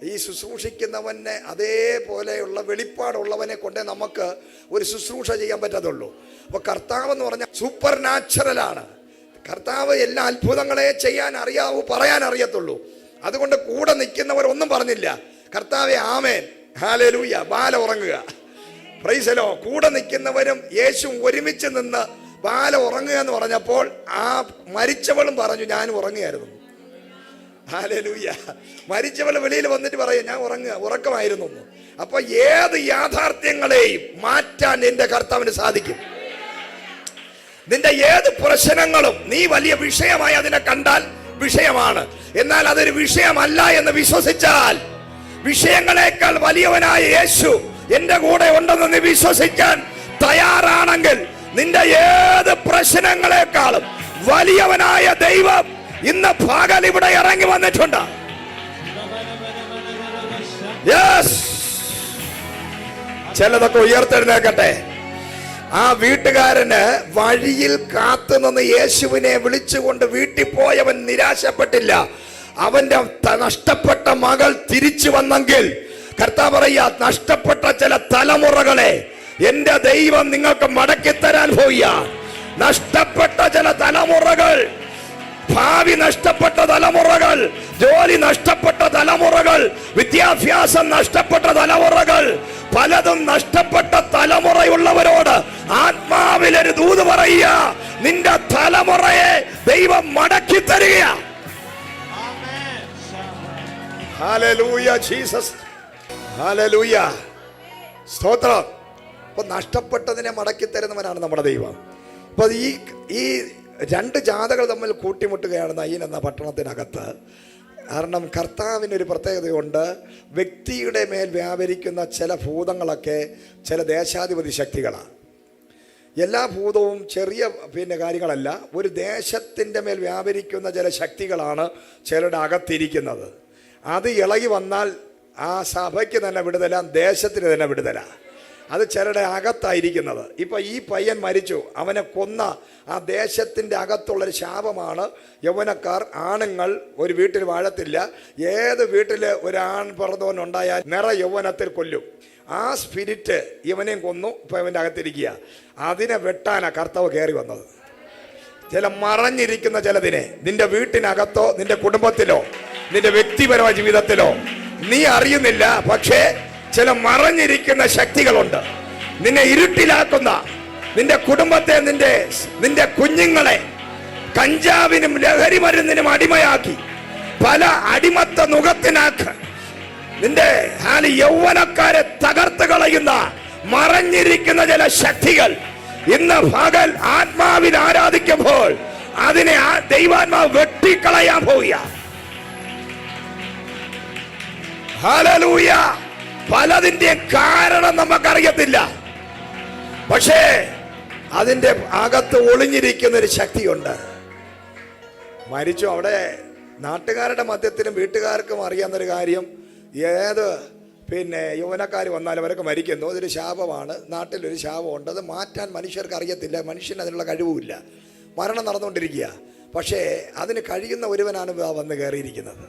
ഈ ശുശ്രൂഷിക്കുന്നവനെ അതേപോലെയുള്ള വെളിപ്പാടുള്ളവനെ കൊണ്ടേ നമുക്ക് ഒരു ശുശ്രൂഷ ചെയ്യാൻ പറ്റത്തുള്ളൂ. അപ്പോൾ കർത്താവ് എന്ന് പറഞ്ഞാൽ സൂപ്പർ നാച്ചുറലാണ്. കർത്താവ് എല്ലാ അത്ഭുതങ്ങളെ ചെയ്യാൻ അറിയാവൂ, പറയാൻ അറിയത്തുള്ളൂ. അതുകൊണ്ട് കൂടെ നിൽക്കുന്നവരൊന്നും പറഞ്ഞില്ല, കർത്താവേ ആമേൻ ഹല്ലേലൂയ, ബാല ഉറങ്ങുക, പ്രൈസ് ദി ലോർഡ്. കൂടെ നിൽക്കുന്നവരും യേശുവും ഒരുമിച്ച് നിന്ന് ബാല ഉറങ്ങുക എന്ന് പറഞ്ഞപ്പോൾ ആ മരിച്ചവളും പറഞ്ഞു ഞാൻ ഉറങ്ങുകയായിരുന്നു. ഹല്ലേലൂയ. മരിച്ചവൾ വെളിയിൽ വന്നിട്ട് പറയും ഞാൻ ഉറക്കമായിരുന്നു. അപ്പൊ ഏത് യാഥാർത്ഥ്യങ്ങളെയും മാറ്റാൻ എന്റെ കർത്താവിന് സാധിക്കും. നിന്റെ ഏത് പ്രശ്നങ്ങളും നീ വലിയ വിഷയമായി അതിനെ കണ്ടാൽ വിഷയമാണ്, എന്നാൽ അതൊരു വിഷയമല്ല എന്ന് വിശ്വസിച്ചാൽ, വിഷയങ്ങളെക്കാൾ വലിയവനായ യേശു എന്റെ കൂടെ ഉണ്ടെന്ന് നീ വിശ്വസിക്കാൻ തയ്യാറാണെങ്കിൽ, നിന്റെ ഏത് പ്രശ്നങ്ങളെക്കാളും വലിയവനായ ദൈവം ഇന്ന് പകൽ ഇവിടെ ഇറങ്ങി വന്നിട്ടുണ്ട്. ചിലതൊക്കെ ഉയർത്തെഴുന്നേക്കട്ടെ. ആ വീട്ടുകാരന് വഴിയിൽ കാത്തുനിന്ന് യേശുവിനെ വിളിച്ചുകൊണ്ട് വീട്ടിൽ പോയവൻ നിരാശപ്പെട്ടില്ല. അവന്റെ നഷ്ടപ്പെട്ട മകൾ തിരിച്ചു വന്നെങ്കിൽ കർത്താവ് പറയാ, നഷ്ടപ്പെട്ട ചില തലമുറകളെ എന്റെ ദൈവം നിങ്ങൾക്ക് മടക്കി തരാൻ പോയ. നഷ്ടപ്പെട്ട ചില തലമുറകൾ, ഭാവി നഷ്ടപ്പെട്ട തലമുറകൾ, ജോലി നഷ്ടപ്പെട്ട തലമുറകൾ, വിദ്യാഭ്യാസം നഷ്ടപ്പെട്ട തലമുറകൾ, പലതും നഷ്ടപ്പെട്ട തലമുറയുള്ളവരോട് ആത്മാവിലൊരു ദൂത് പറയുക, നിന്റെ തലമുറയെ ദൈവം മടക്കി തരിക. ഹല്ലേലൂയ ജീസസ്, ഹല്ലേലൂയ, സ്തോത്രം. അപ്പൊ നഷ്ടപ്പെട്ടതിനെ മടക്കി തരുന്നവനാണ് നമ്മുടെ ദൈവം. അപ്പൊ ഈ രണ്ട് ജാതകൾ തമ്മിൽ കൂട്ടിമുട്ടുകയാണ് നയീൻ എന്ന പട്ടണത്തിനകത്ത്. കാരണം കർത്താവിനൊരു പ്രത്യേകതയുണ്ട്. വ്യക്തിയുടെ മേൽ വ്യാപരിക്കുന്ന ചില ഭൂതങ്ങളൊക്കെ ചില ദേശാധിപതി ശക്തികളാണ്. എല്ലാ ഭൂതവും ചെറിയ കാര്യങ്ങളല്ല. ഒരു ദേശത്തിൻ്റെ മേൽ വ്യാപരിക്കുന്ന ചില ശക്തികളാണ് ചിലരുടെ അകത്തിരിക്കുന്നത്. അത് ഇളകി വന്നാൽ ആ സഭയ്ക്ക് തന്നെ വിടുതല, ദേശത്തിന് തന്നെ വിടുതല. അത് ചിലരുടെ അകത്തായിരിക്കുന്നത്. ഇപ്പം ഈ പയ്യൻ മരിച്ചു, അവനെ കൊന്ന ആ ദേശത്തിൻ്റെ അകത്തുള്ളൊരു ശാപമാണ്. യൗവനക്കാർ, ആണുങ്ങൾ ഒരു വീട്ടിൽ വാഴത്തില്ല. ഏത് വീട്ടിൽ ഒരാൺ പിറന്നവനുണ്ടായാൽ നിറ യൗവനത്തിൽ കൊല്ലും. ആ സ്പിരിറ്റ് ഇവനെയും കൊന്നു. ഇപ്പം ഇവൻ്റെ അകത്തിരിക്കുക. അതിനെ വെട്ടാനാണ് കർത്താവ് കയറി വന്നത്. ചില മറഞ്ഞിരിക്കുന്ന ചിലതിനെ നിന്റെ വീട്ടിനകത്തോ നിന്റെ കുടുംബത്തിലോ നിന്റെ വ്യക്തിപരമായ ജീവിതത്തിലോ നീ അറിയുന്നില്ല. പക്ഷേ ചില മറഞ്ഞിരിക്കുന്ന ശക്തികളുണ്ട്. നിന്നെ ഇരുട്ടിലാക്കുന്ന, നിന്റെ കുടുംബത്തെ, നിന്റെ കുഞ്ഞുങ്ങളെ കഞ്ചാവിനും ലഹരി മരുന്നിനും അടിമയാക്കി പല അടിമത്ത നുഖത്തിനാക്ക് നിന്റെ യൗവനക്കാരെ തകർത്ത് കളയുന്ന മറഞ്ഞിരിക്കുന്ന ചില ശക്തികൾ ഇന്ന് പകൽ ആത്മാവിൽ ആരാധിക്കുമ്പോൾ അതിനെ ദൈവാത്മാവ് വെട്ടിക്കളയാൻ പോവുക. ഹല്ലേലൂയ. പലതിന്റെ കാരണം നമുക്കറിയത്തില്ല, പക്ഷേ അതിന്റെ അകത്ത് ഒളിഞ്ഞിരിക്കുന്ന ഒരു ശക്തിയുണ്ട്. മരിച്ചു. അവിടെ നാട്ടുകാരുടെ മധ്യത്തിലും വീട്ടുകാർക്കും അറിയാവുന്നൊരു കാര്യം, ഏത് യൗവനക്കാർ വന്നാലും അവരൊക്കെ മരിക്കുന്നു. അതൊരു ശാപമാണ്. നാട്ടിലൊരു ശാപമുണ്ട്. അത് മാറ്റാൻ മനുഷ്യർക്ക് അറിയത്തില്ല. മനുഷ്യന് അതിനുള്ള കഴിവുമില്ല. മരണം നടന്നുകൊണ്ടിരിക്കുക. പക്ഷേ അതിന് കഴിയുന്ന ഒരുവനാണ് വന്ന് കയറിയിരിക്കുന്നത്.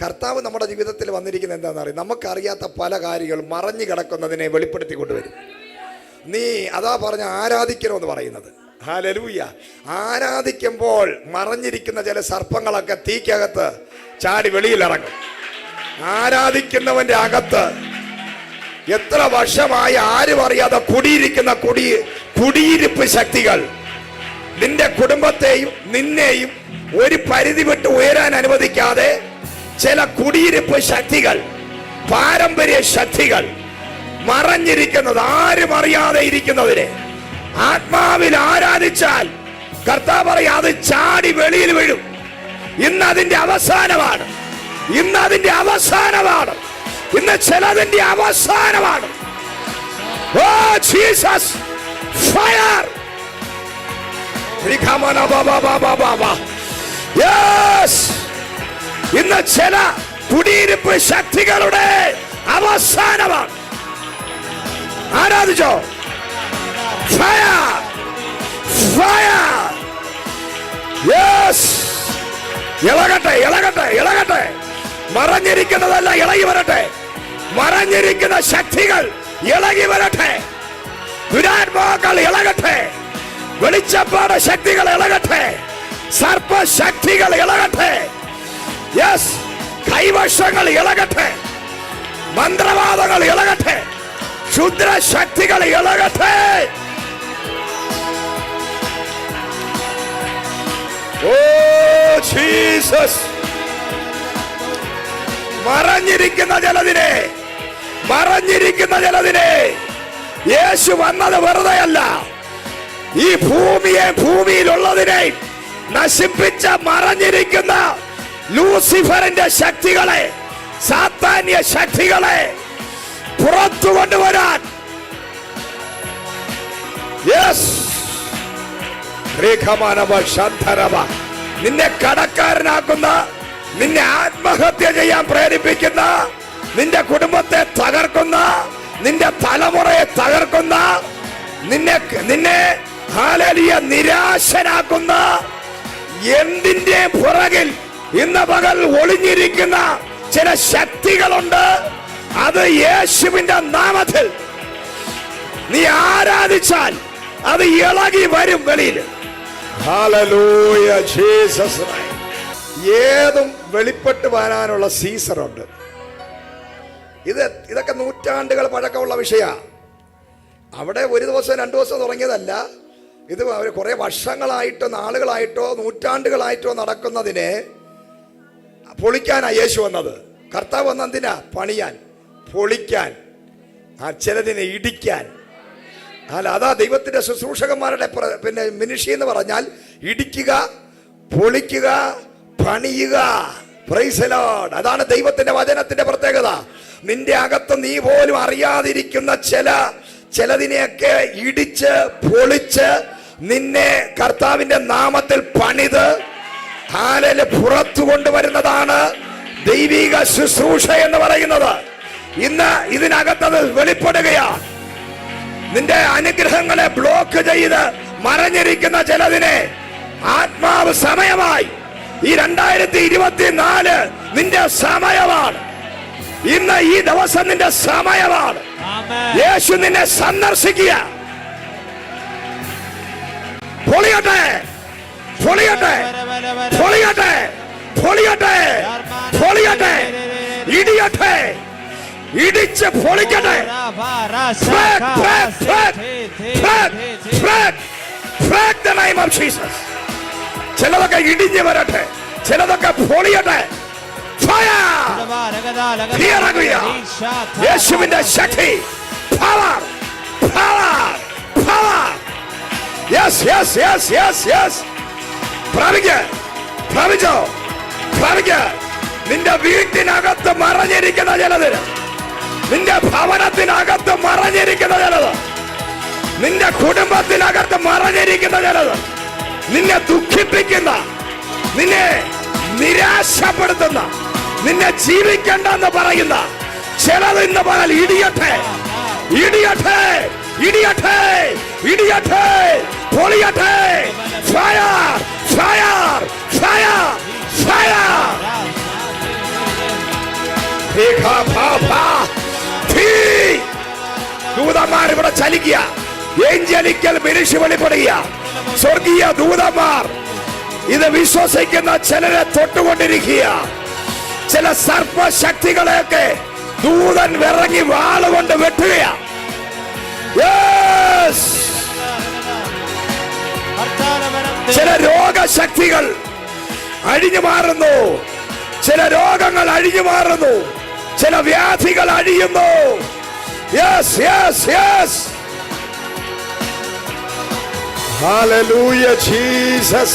കർത്താവ് നമ്മുടെ ജീവിതത്തിൽ വന്നിരിക്കുന്നത് എന്താണെന്ന് അറിയാം. നമുക്കറിയാത്ത പല കാര്യങ്ങളും മറഞ്ഞു കിടക്കുന്നതിനെ വെളിപ്പെടുത്തി കൊണ്ടുവരും. നീ അതാ പറഞ്ഞ ആരാധിക്കണമെന്ന് പറയുന്നത്. ഹല്ലേലൂയ. ആരാധിക്കുമ്പോൾ മറഞ്ഞിരിക്കുന്ന ചില സർപ്പങ്ങളൊക്കെ തീക്കകത്ത് ചാടി വെളിയിലിറങ്ങും. ആരാധിക്കുന്നവന്റെ അകത്ത് എത്ര വർഷമായി ആരും അറിയാതെ കുടിയിരിക്കുന്ന കുടിയിരിപ്പ് ശക്തികൾ നിന്റെ കുടുംബത്തെയും നിന്നെയും ഒരു പരിധി വിട്ട് ഉയരാൻ അനുവദിക്കാതെ ചില കുടിയിരിപ്പ് ശക്തികൾ, പാരമ്പര്യ ശക്തികൾ മറഞ്ഞിരിക്കുന്നത്, ആരും അറിയാതെ ഇരിക്കുന്നതിനെ ആത്മാവിൽ ആരാധിച്ചാൽ കർത്താവ് പറയും അത് ചാടി വെളിയിൽ വീഴും. ഇന്ന് അതിന്റെ അവസാനമാണ്. ഇന്ന് ചിലതിന്റെ അവസാനമാണ്. Oh Jesus, fire. ഇന്ന് ചില കുടിയിരിപ്പ് ശക്തികളുടെ അവസാനമാണ്. ആരാധിച്ചോ? Fire, Fire! Yes! ഇളകട്ടെ, ഇളകട്ടെ, ഇളകട്ടെ. മറഞ്ഞിരിക്കുന്നതല്ല ഇളകി വരട്ടെ. മറഞ്ഞിരിക്കുന്ന ശക്തികൾ ഇളകി വരട്ടെ. ദുരാത്മാക്കൾ ഇളകട്ടെ. വെളിച്ചപ്പാട് ശക്തികൾ ഇളകട്ടെ. സർപ്പശക്തികൾ ഇളകട്ടെ. യെസ്, കൈവശങ്ങൾ ഇളകട്ടെ. മന്ത്രവാദങ്ങൾ ഇളകട്ടെ. ക്ഷുദ്രശക്തികൾ ഇളകട്ടെ. Oh Jesus. മറഞ്ഞിരിക്കുന്ന ജലതിനെ, മറഞ്ഞിരിക്കുന്ന ജലതിനെ യേശു വന്നത് വെറുതെയല്ല. ഈ ഭൂമിയെ, ഭൂമിയിലുള്ളതിനെ നശിപ്പിച്ച മറഞ്ഞിരിക്കുന്ന ലൂസിഫറിന്റെ ശക്തികളെ, സാത്താന്യ ശക്തികളെ പുറത്തു കൊണ്ടുവരാൻ നിന്നെ കടക്കാരനാക്കുന്ന, നിന്നെ ആത്മഹത്യ ചെയ്യാൻ പ്രേരിപ്പിക്കുന്ന, നിന്റെ കുടുംബത്തെ തകർക്കുന്ന, നിന്റെ തലമുറയെ തകർക്കുന്ന, നിന്നെ ഹല്ലേലൂയ നിരാശനാക്കുന്ന എന്തിന്റെ പുറകിൽ ഇന്ന് പകൽ ഒളിഞ്ഞിരിക്കുന്ന ചില ശക്തികളുണ്ട്. അത് യേശുവിന്റെ നാമത്തിൽ നീ ആരാധിച്ചാൽ അത് ഇളകി വരും വെളിയിൽ. Hallelujah Jesus. ഏതും വെളിപ്പെട്ട് വരാനുള്ള സീസറുണ്ട്. ഇതൊക്കെ നൂറ്റാണ്ടുകൾ പഴക്കമുള്ള വിഷയമാണ്. അവിടെ ഒരു ദിവസം രണ്ടു ദിവസം തുടങ്ങിയതല്ല. ഇത് കുറെ വർഷങ്ങളായിട്ടോ നാളുകളായിട്ടോ നൂറ്റാണ്ടുകളായിട്ടോ നടക്കുന്നതിനെ പൊളിക്കാനാണ് യേശു വന്നത്. കർത്താവ് വന്നെന്തിനാ? പണിയാൻ, പൊളിക്കാൻ, ചിലതിനെ ഇടിക്കാൻ. അല്ല, അതാ ദൈവത്തിന്റെ ശുശ്രൂഷകന്മാരുടെ മിനിഷി എന്ന് പറഞ്ഞാൽ ഇടിക്കുക, പൊളിക്കുക, പണിയുക. Price the Lord. അതാണ് ദൈവത്തിന്റെ വചനത്തിന്റെ പ്രത്യേകത. നിന്റെ അകത്ത് നീ പോലും അറിയാതിരിക്കുന്ന ചിലതിനെയൊക്കെ ഇടിച്ച് പൊളിച്ച് നിന്നെ കർത്താവിന്റെ നാമത്തിൽ പണിത് ഹാലയില് പുറത്തു കൊണ്ടുവരുന്നതാണ് ദൈവിക ശുശ്രൂഷ എന്ന് പറയുന്നത്. ഇന്ന് ഇതിനകത്തത് വെളിപ്പെടുകയാണ്. നിന്റെ അനുഗ്രഹങ്ങളെ ബ്ലോക്ക് ചെയ്ത് മറഞ്ഞിരിക്കുന്ന ചിലതിനെ ആത്മാവ് സമയമായി. ഈ 2024 നിന്റെ സമയമാണ്. ഇന്ന് ഈ ദിവസം നിന്റെ സമയമാണ്. യേശു നിന്നെ സന്ദർശിക്കുക. പൊളിയട്ടെ, പൊളിയട്ടെ, പൊളിയട്ടെ, പൊളിയട്ടെ, പൊളിയട്ടെ, ഇടിയട്ടെ, ഇടിച്ച് പൊളിക്കട്ടെ. ചിലതൊക്കെ ഇടിഞ്ഞു വരട്ടെ, ചിലതൊക്കെ പൊളിയട്ടെ. യേശുവിന്റെ ശക്തി, power, power, power. Yes, yes, yes, yes, yes. പ്രാപിക്ക്, പ്രാപിച്ചോ, പ്രാപിക്ക്. നിന്റെ വീട്ടിനകത്ത് മറഞ്ഞിരിക്കുന്ന ചിലത്, നിന്റെ ഭവനത്തിനകത്ത് മറഞ്ഞിരിക്കുന്ന ചിലത്, നിന്റെ കുടുംബത്തിനകത്ത് മറഞ്ഞിരിക്കുന്ന ചിലത്, നിന്നെ ദുഃഖിപ്പിക്കുന്ന, നിന്നെ നിരാശപ്പെടുത്തുന്ന, നിന്നെ ജീവിക്കണ്ടെന്ന് പറയുന്ന ചിലത് ഇന്ന് പകൽ ഇടിയട്ടെ, ഇടിയട്ടെ, ഇടിയട്ടെ, ഇടിയട്ടെ, പൊളിയട്ടെ. Fire, fire, fire, fire. ദൂതന്മാർ ഇവിടെ ചലിക്കുക. ഏഞ്ചലിക്കൽ മിനിഷി വെളിപ്പെടുക. സ്വർഗീയ ദൂതന്മാർ ഇത് വിശ്വസിക്കുന്ന ചിലരെ തൊട്ടുകൊണ്ടിരിക്കുക. ചില സർപ്പശക്തികളെയൊക്കെ ദൂതൻ വിറങ്ങി വാളുകൊണ്ട് വെട്ടുകയാ. ചില രോഗശക്തികൾ അഴിഞ്ഞു മാറുന്നു. ചില രോഗങ്ങൾ അഴിഞ്ഞു മാറുന്നു. ചില വ്യാധികൾ അഴിയുന്നു. Yes, yes, yes. Hallelujah, Jesus.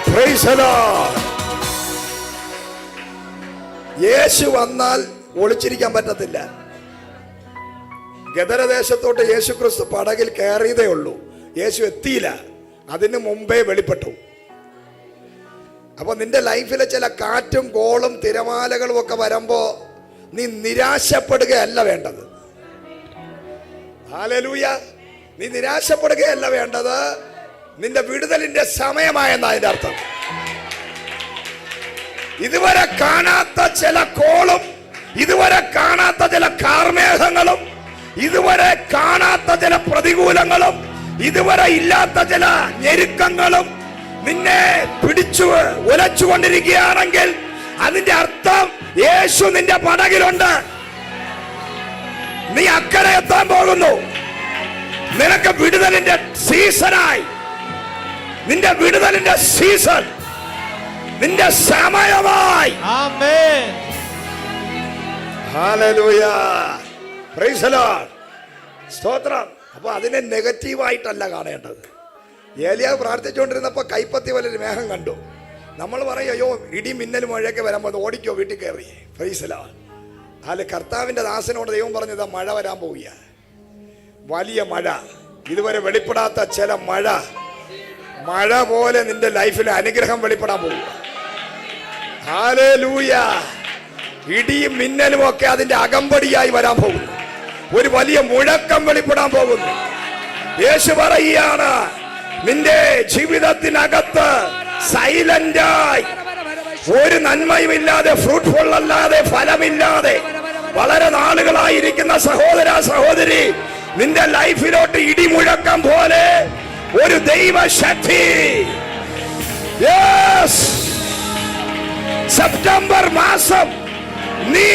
Praise the Lord. Yesu വന്നാൽ ഒളിച്ചിരിക്കാൻ പറ്റത്തില്ല. ഗദരദേശത്തോട്ട് യേശു ക്രിസ്തു പടകിൽ കയറിയതേ ഉള്ളൂ. യേശു എത്തിയില്ല, അതിന് മുമ്പേ വെളിപ്പെട്ടു. അപ്പൊ നിന്റെ ലൈഫിലെ ചില കാറ്റും കോളും തിരമാലകളും ഒക്കെ വരുമ്പോ നീ നിരാശപ്പെടുകയല്ല വേണ്ടത്. ഹല്ലേലൂയ. നീ നിരാശപ്പെടുകയല്ല വേണ്ടത്, നിന്റെ വിടുതലിന്റെ സമയമായെന്നാ അതിന്റെ അർത്ഥം. ഇതുവരെ കാണാത്ത ചില കോളും, ഇതുവരെ കാണാത്ത ചില കാർമേഘങ്ങളും, ഇതുവരെ കാണാത്ത ചില പ്രതികൂലങ്ങളും, ഇതുവരെ ഇല്ലാത്ത ചില ഞെരുക്കങ്ങളും നിന്നെ പിടിച്ചു ഉലച്ചുകൊണ്ടിരിക്കുകയാണെങ്കിൽ അതിന്റെ അർത്ഥം യേശു നിന്റെ പടകിലുണ്ട്. നീ അക്കരെ എത്താൻ പോകുന്നു. നിനക്ക് വിടുതലിന്റെ സീസണായി, നിന്റെ വിടുതലിന്റെ സീസൺ, നിന്റെ സമയമായി. ആമേൻ. ഹല്ലേലൂയ. Praise the Lord. സ്തോത്രം. അപ്പൊ അതിനെ നെഗറ്റീവായിട്ടല്ല കാണേണ്ടത്. ഏലിയാവ് പ്രാർത്ഥിച്ചുകൊണ്ടിരുന്നപ്പോ കൈപ്പത്തി പോലൊരു മേഘം കണ്ടു. നമ്മൾ പറയും അയ്യോ ഇടി മിന്നലും മഴയൊക്കെ വരുമ്പോൾ ഓടിക്കോ വീട്ടിൽ കയറി. Price the Lord. അല്ല, കർത്താവിന്റെ ദാസനോട് ദൈവം പറഞ്ഞത് മഴ വരാൻ പോവുക, വലിയ മഴ, ഇതുവരെ വെളിപ്പെടാത്ത ചില മഴ, മഴ പോലെ നിന്റെ ലൈഫിൽ അനുഗ്രഹം വെളിപ്പെടാൻ പോവുക. ഹല്ലേലൂയ. ഇടിയും മിന്നലും ഒക്കെ അതിന്റെ അകമ്പടിയായി വരാൻ പോകുന്നു. ഒരു വലിയ മുഴക്കം വെളിപ്പെടാൻ പോകുന്നു. യേശു പറയുകയാണ്, നിന്റെ ജീവിതത്തിനകത്ത് സൈലന്റായി, ഒരു നന്മയുമില്ലാതെ, ഫ്രൂട്ട്ഫുൾ അല്ലാതെ, ഫലമില്ലാതെ വളരെ നാളുകളായിരിക്കുന്ന സഹോദര സഹോദരി, നിന്റെ ലൈഫിലോട്ട് ഇടിമുഴക്കം പോലെ ഒരു ദൈവശക്തി സെപ്റ്റംബർ മാസം നീ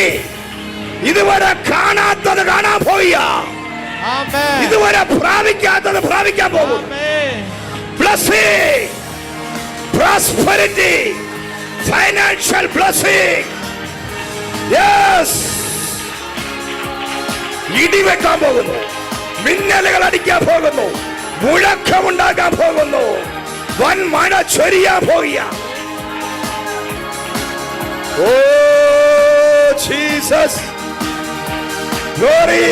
ഇതുവരെ കാണാത്തത് കാണാൻ പോയ, ഇതുവരെ പ്രാപിക്കാത്തത് പ്രാപിക്കാൻ പോകും. Blessing, prosperity, financial blessing. Yes, ഇടിവെക്കാൻ പോകുന്നു, മിന്നലുകൾ അടിക്കാൻ പോകുന്നു, മുഴക്കമുണ്ടാക്കാൻ പോകുന്നു, വൻ മഴ ചൊരിയാൻ പോകുക. Oh Jesus, glory,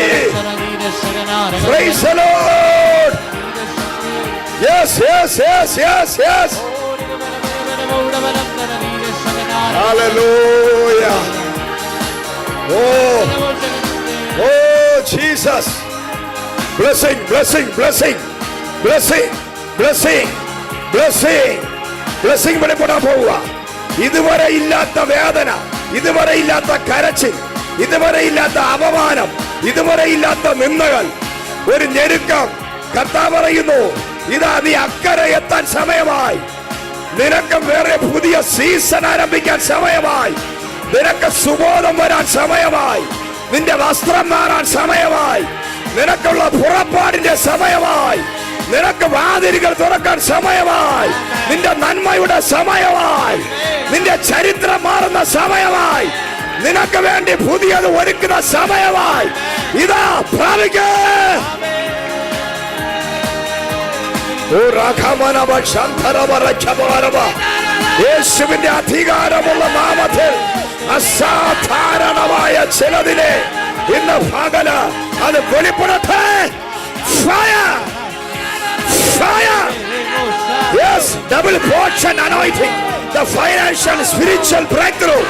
praise the Lord. Yes, yes, yes, yes, yes. Hallelujah. Oh, oh Jesus. Blessing, blessing, blessing, blessing, blessing, blessing, blessing വെളിപ്പെടാൻ പോവുക. ഇതുവരെ ഇല്ലാത്ത വേദന, ഇതുവരെ ഇല്ലാത്ത കരച്ചിൽ, ഇതുവരെ ഇല്ലാത്ത അപമാനം, ഇതുവരെ ഇല്ലാത്ത നിന്ദകൾ, ഒരു ഞെരുക്കം. കർത്താവ് പറയുന്നു, ഇതാ നീ അക്കരെ എത്താൻ സമയമായി. നിനക്ക് വേറെ പുതിയ സീസൺ ആരംഭിക്കാൻ സമയമായി. നിനക്ക് സുബോധം വരാൻ സമയമായി. നിന്റെ വസ്ത്രം മാറാൻ സമയമായി. നിനക്കുള്ള പുറപ്പാടിന്റെ സമയമായി. നിനക്ക് വാതിലുകൾ തുറക്കാൻ സമയമായി. നിന്റെ നന്മയുടെ സമയമായി. നിന്റെ ചരിത്രം മാറുന്ന സമയമായി. നിനക്ക് വേണ്ടി പുതിയത് ഒരുക്കുന്ന സമയമായി. ഇതാ പ്രാപിക്കേ. യേശുവിന്റെ അധികാരമുള്ള നാമത്തിൽ അസാധാരണമായ ചിലതിനെ ഇന്ന് പകല് അത് വെളിപ്പെടട്ടെ. Fire, fire. Yes, double portion anointing, the financial spiritual breakthrough.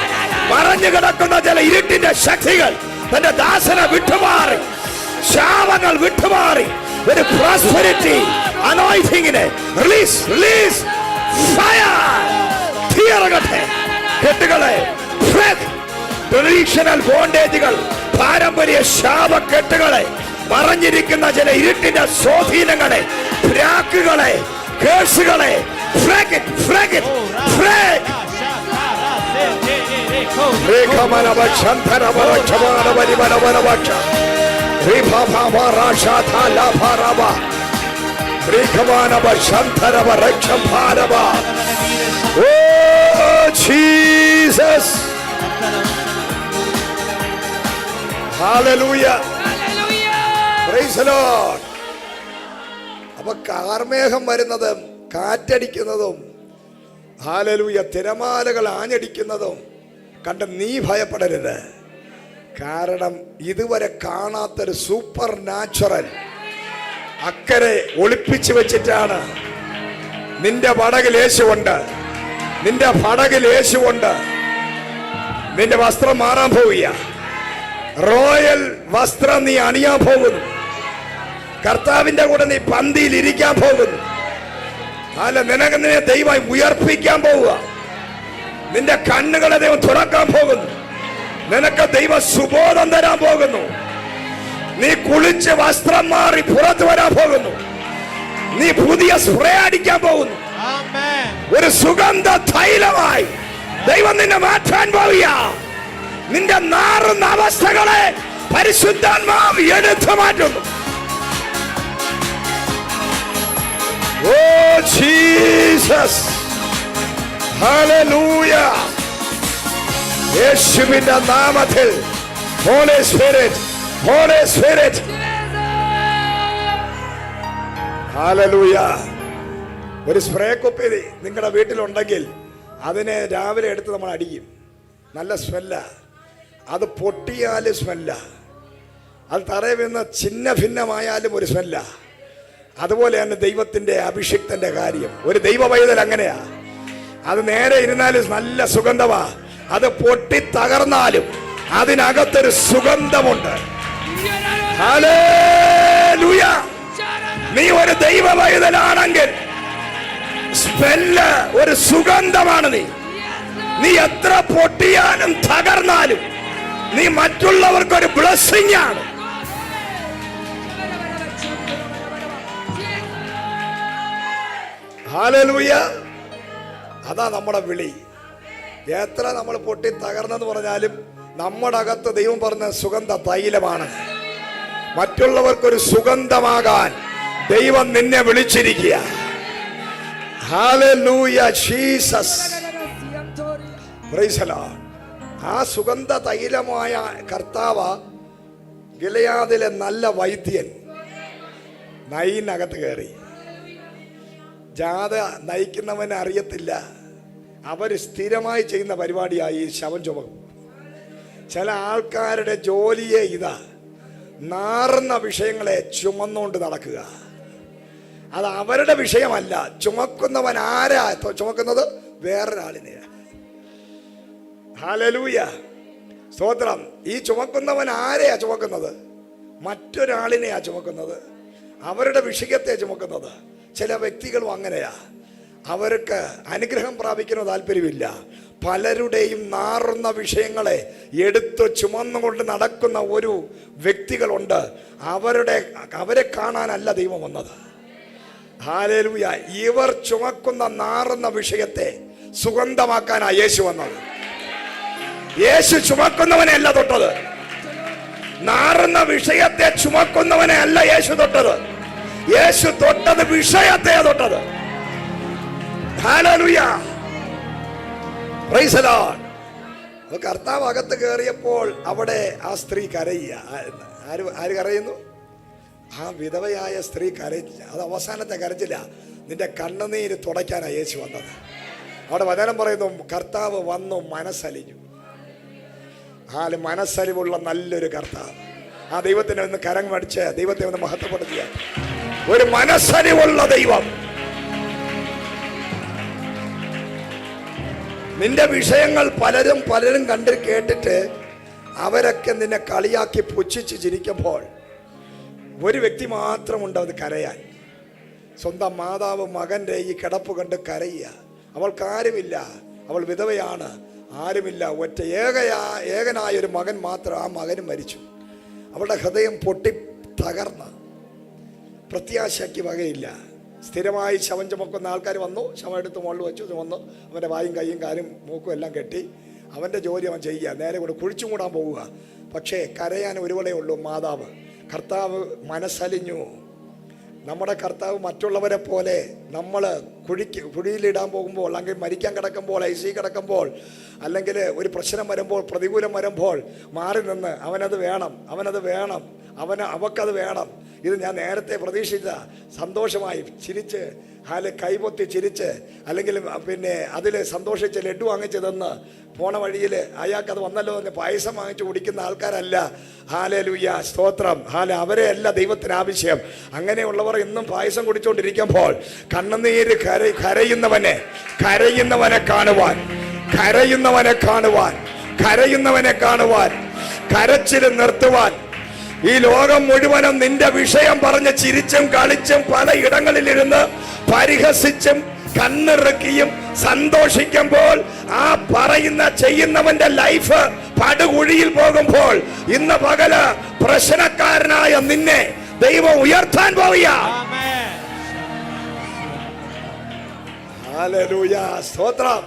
മറഞ്ഞു കിടക്കുന്ന ചില ഇരുട്ടിന്റെ ശക്തികൾ തന്റെ ദാസനെ വിട്ടുമാറി, ശാപങ്ങൾ വിട്ടുമാറി, ഒരു പ്രോസ്പെരിറ്റി അനോയിന്റിങ്ങിനെ റിലീസ്, റിലീസ്, ഫയർ. തീയറകട്ടെ കെട്ടുകളെ, ട്രഡീഷണൽ ബോണ്ടേജുകൾ, പാരമ്പര്യ ശാപക്കെട്ടുകളെ, മറഞ്ഞിരിക്കുന്ന ചില ഇരുട്ടിന്റെ സ്വാധീനങ്ങളെ, പ്രാക്കുകളെ, കേസുകളെ, frag it, frag it, frag. Oh Jesus. Hallelujah. Praise the Lord. അപ്പൊ കാർമേഘം വരുന്നതും കാറ്റടിക്കുന്നതും, ഹല്ലേലൂയ, തിരമാലകൾ ആഞ്ഞടിക്കുന്നതും കണ്ട് നീ ഭയപ്പെടരുത്. കാരണം ഇതുവരെ കാണാത്തൊരു സൂപ്പർ നാച്ചുറൽ അക്കരെ ഒളിപ്പിച്ചു വെച്ചിട്ടാണ്. നിന്റെ പടകിൽ യേശുവുണ്ട്, നിന്റെ പടകിൽ യേശുവുണ്ട്. നിന്റെ വസ്ത്രം മാറാൻ പോവുക. റോയൽ വസ്ത്രം നീ അണിയാൻ പോകുന്നു. കർത്താവിന്റെ കൂടെ നീ പന്തിയിൽ ഇരിക്കാൻ പോകുന്നു. അല്ല, നിനക്ക് നിന്നെ ദൈവം ഉയർപ്പിക്കാൻ പോവുക. നിന്റെ കണ്ണുകളെ ദൈവം തുറക്കാൻ പോകുന്നു. നിനക്ക് ദൈവ സുബോധം തരാൻ പോകുന്നു. നീ കുളിച്ച് വസ്ത്രം മാറി പുറത്തു വരാൻ പോകുന്നു. നീ പുതിയ സ്പ്രേ അടിക്കാൻ പോകുന്നു. ഒരു സുഗന്ധ തൈലമായി ദൈവം നിന്നെ മാറ്റാൻ പോവുക. നിന്റെ നാറുന്ന അവസ്ഥകളെ പരിശുദ്ധാത്മാവ് എടുത്തു മാറ്റുന്നു. Oh Jesus, hallelujah. യേശുവിന്റെ നാമത്തിൽ holy spirit, holy spirit, hallelujah. ഒരു സ്പ്രേ കുപ്പി നിങ്ങളുടെ വീട്ടിലുണ്ടെങ്കിൽ അതിനെ രാവിലെ എടുത്ത് നമ്മൾ അടിക്കും. നല്ല സ്മെല്ല. അത് പൊട്ടിയാലും സ്മെല്ല. അത് തറയിൽ വീണ് ചിന്ന ഭിന്നമായാലും ഒരു സ്മെല്ല. അതുപോലെയാണ് ദൈവത്തിന്റെ അഭിഷിക്തന്റെ കാര്യം. ഒരു ദൈവ പൈതൽ അങ്ങനെയാ. അത് നേരെ ഇരുന്നാലും നല്ല സുഗന്ധമാ. അത് പൊട്ടി തകർന്നാലും അതിനകത്തൊരു സുഗന്ധമുണ്ട്. ഹല്ലേലൂയ. നീ ഒരു ദൈവ പൈതലാണെങ്കിൽ സ്മെല്ല്, ഒരു സുഗന്ധമാണ്. നീ എത്ര പൊട്ടിയാലും തകർന്നാലും നീ മറ്റുള്ളവർക്കൊരു ബ്ലെസ്സിംഗ് ആണ്. ഹല്ലേലൂയ. അതാ നമ്മുടെ വിളി. എത്ര നമ്മൾ പൊട്ടി തകർന്നെന്ന് പറഞ്ഞാലും നമ്മുടെ അകത്ത് ദൈവം പറഞ്ഞ സുഗന്ധ തൈലമാണ്. മറ്റുള്ളവർക്കൊരു സുഗന്ധമാകാൻ ദൈവം നിന്നെ വിളിച്ചിരിക്കുക. Hallelujah, Jesus, praise the Lord. ആ സുഗന്ധ തൈലമായ കർത്താവ് ഗിലെയാദിലെ നല്ല വൈദ്യൻ നയിനകത്ത് കയറി. ജാഥ നയിക്കുന്നവനെ അറിയത്തില്ല. അവർ സ്ഥിരമായി ചെയ്യുന്ന പരിപാടിയായി ശവം ചുമക്കും. ചില ആൾക്കാരുടെ ജോലിയെ ഇതാ, നാറുന്ന വിഷയങ്ങളെ ചുമന്നുകൊണ്ട് നടക്കുക. അത് അവരുടെ വിഷയമല്ല. ചുമക്കുന്നവൻ ആരാ ചുമക്കുന്നത്? വേറൊരാളിനെയാ. ഹല്ലേലൂയ, സ്തോത്രം. ഈ ചുമക്കുന്നവൻ ആരെയാ ചുമക്കുന്നത്? മറ്റൊരാളിനെയാ ചുമക്കുന്നത്. അവരുടെ വിഷയത്തെ ചുമക്കുന്നത്. ചില വ്യക്തികളും അങ്ങനെയാ. അവർക്ക് അനുഗ്രഹം പ്രാപിക്കുന്ന താല്പര്യമില്ല. പലരുടെയും നാറുന്ന വിഷയങ്ങളെ എടുത്ത് ചുമന്നുകൊണ്ട് നടക്കുന്ന ഒരു വ്യക്തികളുണ്ട്. അവരെ കാണാനല്ല ദൈവം വന്നത്. ഹല്ലേലൂയ. ഇവർ ചുമക്കുന്ന നാറുന്ന വിഷയത്തെ സുഗന്ധമാക്കാനാ യേശു വന്നത്. യേശു ചുമക്കുന്നവനെ അല്ല തൊട്ടത്. നാറുന്ന വിഷയത്തെ ചുമക്കുന്നവനെ അല്ല യേശു തൊട്ടത്. യേശു തൊട്ടത് വിഷയത്തെ തൊട്ടത്. Hallelujah, praise the Lord. കർത്താവ് അകത്ത് കയറിയപ്പോൾ അവിടെ ആ സ്ത്രീ കരയുക. ആര് കരയുന്നു? ആ വിധവയായ സ്ത്രീ കരയില്ല. അത് അവസാനത്തെ കരച്ചില്ല. നിന്റെ കണ്ണുനീര് തുടയ്ക്കാനാണ് യേശു വന്നത്. അവിടെ വചനം പറയുന്നു, കർത്താവ് വന്നു മനസ്സലിഞ്ഞു. മനസ്സലിവുള്ള നല്ലൊരു കർത്താവ്. ആ ദൈവത്തിനെ ഒന്ന് കരം അടിച്ച് ദൈവത്തെ ഒന്ന് മഹത്വപ്പെടുത്തിയ ഒരു മനസ്സലിവുള്ള ദൈവം. നിന്റെ വിഷയങ്ങൾ പലരും കണ്ട് കേട്ടിട്ട് അവരൊക്കെ നിന്നെ കളിയാക്കി പുച്ഛിച്ച് ചിരിക്കുമ്പോൾ ഒരു വ്യക്തി മാത്രമുണ്ട് അത് കരയാൻ. സ്വന്തം മാതാവ് മകന്റെ ഈ കിടപ്പ് കണ്ട് കരയുക. അവൾക്കാരുമില്ല, അവൾ വിധവയാണ്, ആരുമില്ല. ഒറ്റ ഏകനായ ഒരു മകൻ മാത്രം. ആ മകനും മരിച്ചു. അവളുടെ ഹൃദയം പൊട്ടി തകർന്ന് പ്രത്യാശയ്ക്ക് വകയില്ല. സ്ഥിരമായി ശവം ചുമക്കുന്ന ആൾക്കാർ വന്നു. ശവം എടുത്ത് മുകളിൽ വെച്ചു ചുമന്നു. അവൻ്റെ വായും കൈയും കാലും മൂക്കും എല്ലാം കെട്ടി അവൻ്റെ ജോലി അവൻ ചെയ്യുക. നേരെ കൂടെ കുഴിച്ചു മൂടാൻ പോവുക. പക്ഷേ കരയാൻ ഒരുവളേ ഉള്ളൂ, മാതാവ്. കർത്താവ് മനസ്സലിഞ്ഞു. നമ്മുടെ കർത്താവ് മറ്റുള്ളവരെ പോലെ നമ്മൾ കുഴിയിലിടാൻ പോകുമ്പോൾ, അല്ലെങ്കിൽ മരിക്കാൻ കിടക്കുമ്പോൾ, ഐ സി കിടക്കുമ്പോൾ, അല്ലെങ്കിൽ ഒരു പ്രശ്നം വരുമ്പോൾ, പ്രതികൂലം വരുമ്പോൾ മാറി നിന്ന് അവനത് വേണം, അവക്കത് വേണം, ഇത് ഞാൻ നേരത്തെ പ്രതീക്ഷിച്ച, സന്തോഷമായി ചിരിച്ച് കൈപൊത്തി ചിരിച്ച്, അല്ലെങ്കിൽ പിന്നെ അതിൽ സന്തോഷിച്ച് ലഡ്ഡു വാങ്ങിച്ച് തന്ന് പോണ വഴിയിൽ അയാൾക്കത് വന്നല്ലോ എന്ന് പായസം വാങ്ങിച്ച് കുടിക്കുന്ന ആൾക്കാരല്ല. ഹല്ലേലൂയ, സ്തോത്രം. അവരെ അല്ല ദൈവത്തിന് ആവശ്യം. അങ്ങനെയുള്ളവർ ഇന്നും പായസം കുടിച്ചുകൊണ്ടിരിക്കുമ്പോൾ കണ്ണുനീര് കരയുന്നവനെ കാണുവാൻ, കരച്ചിൽ നിർത്തുവാൻ ഈ ലോകം മുഴുവനും നിന്റെ വിഷയം പറഞ്ഞ് ചിരിച്ചും കളിച്ചും പല ഇടങ്ങളിലിരുന്ന് പരിഹസിച്ചും കണ്ണിറുക്കിയും സന്തോഷിക്കുമ്പോൾ ആ പറയുന്ന ചെയ്യുന്നവന്റെ ലൈഫ് പടുകുഴിയിൽ പോകുമ്പോൾ ഇന്ന് പകല് പ്രശ്നക്കാരനായ നിന്നെ ദൈവം ഉയർത്താൻ പോവുക. ഹല്ലേലൂയ, സ്തോത്രം.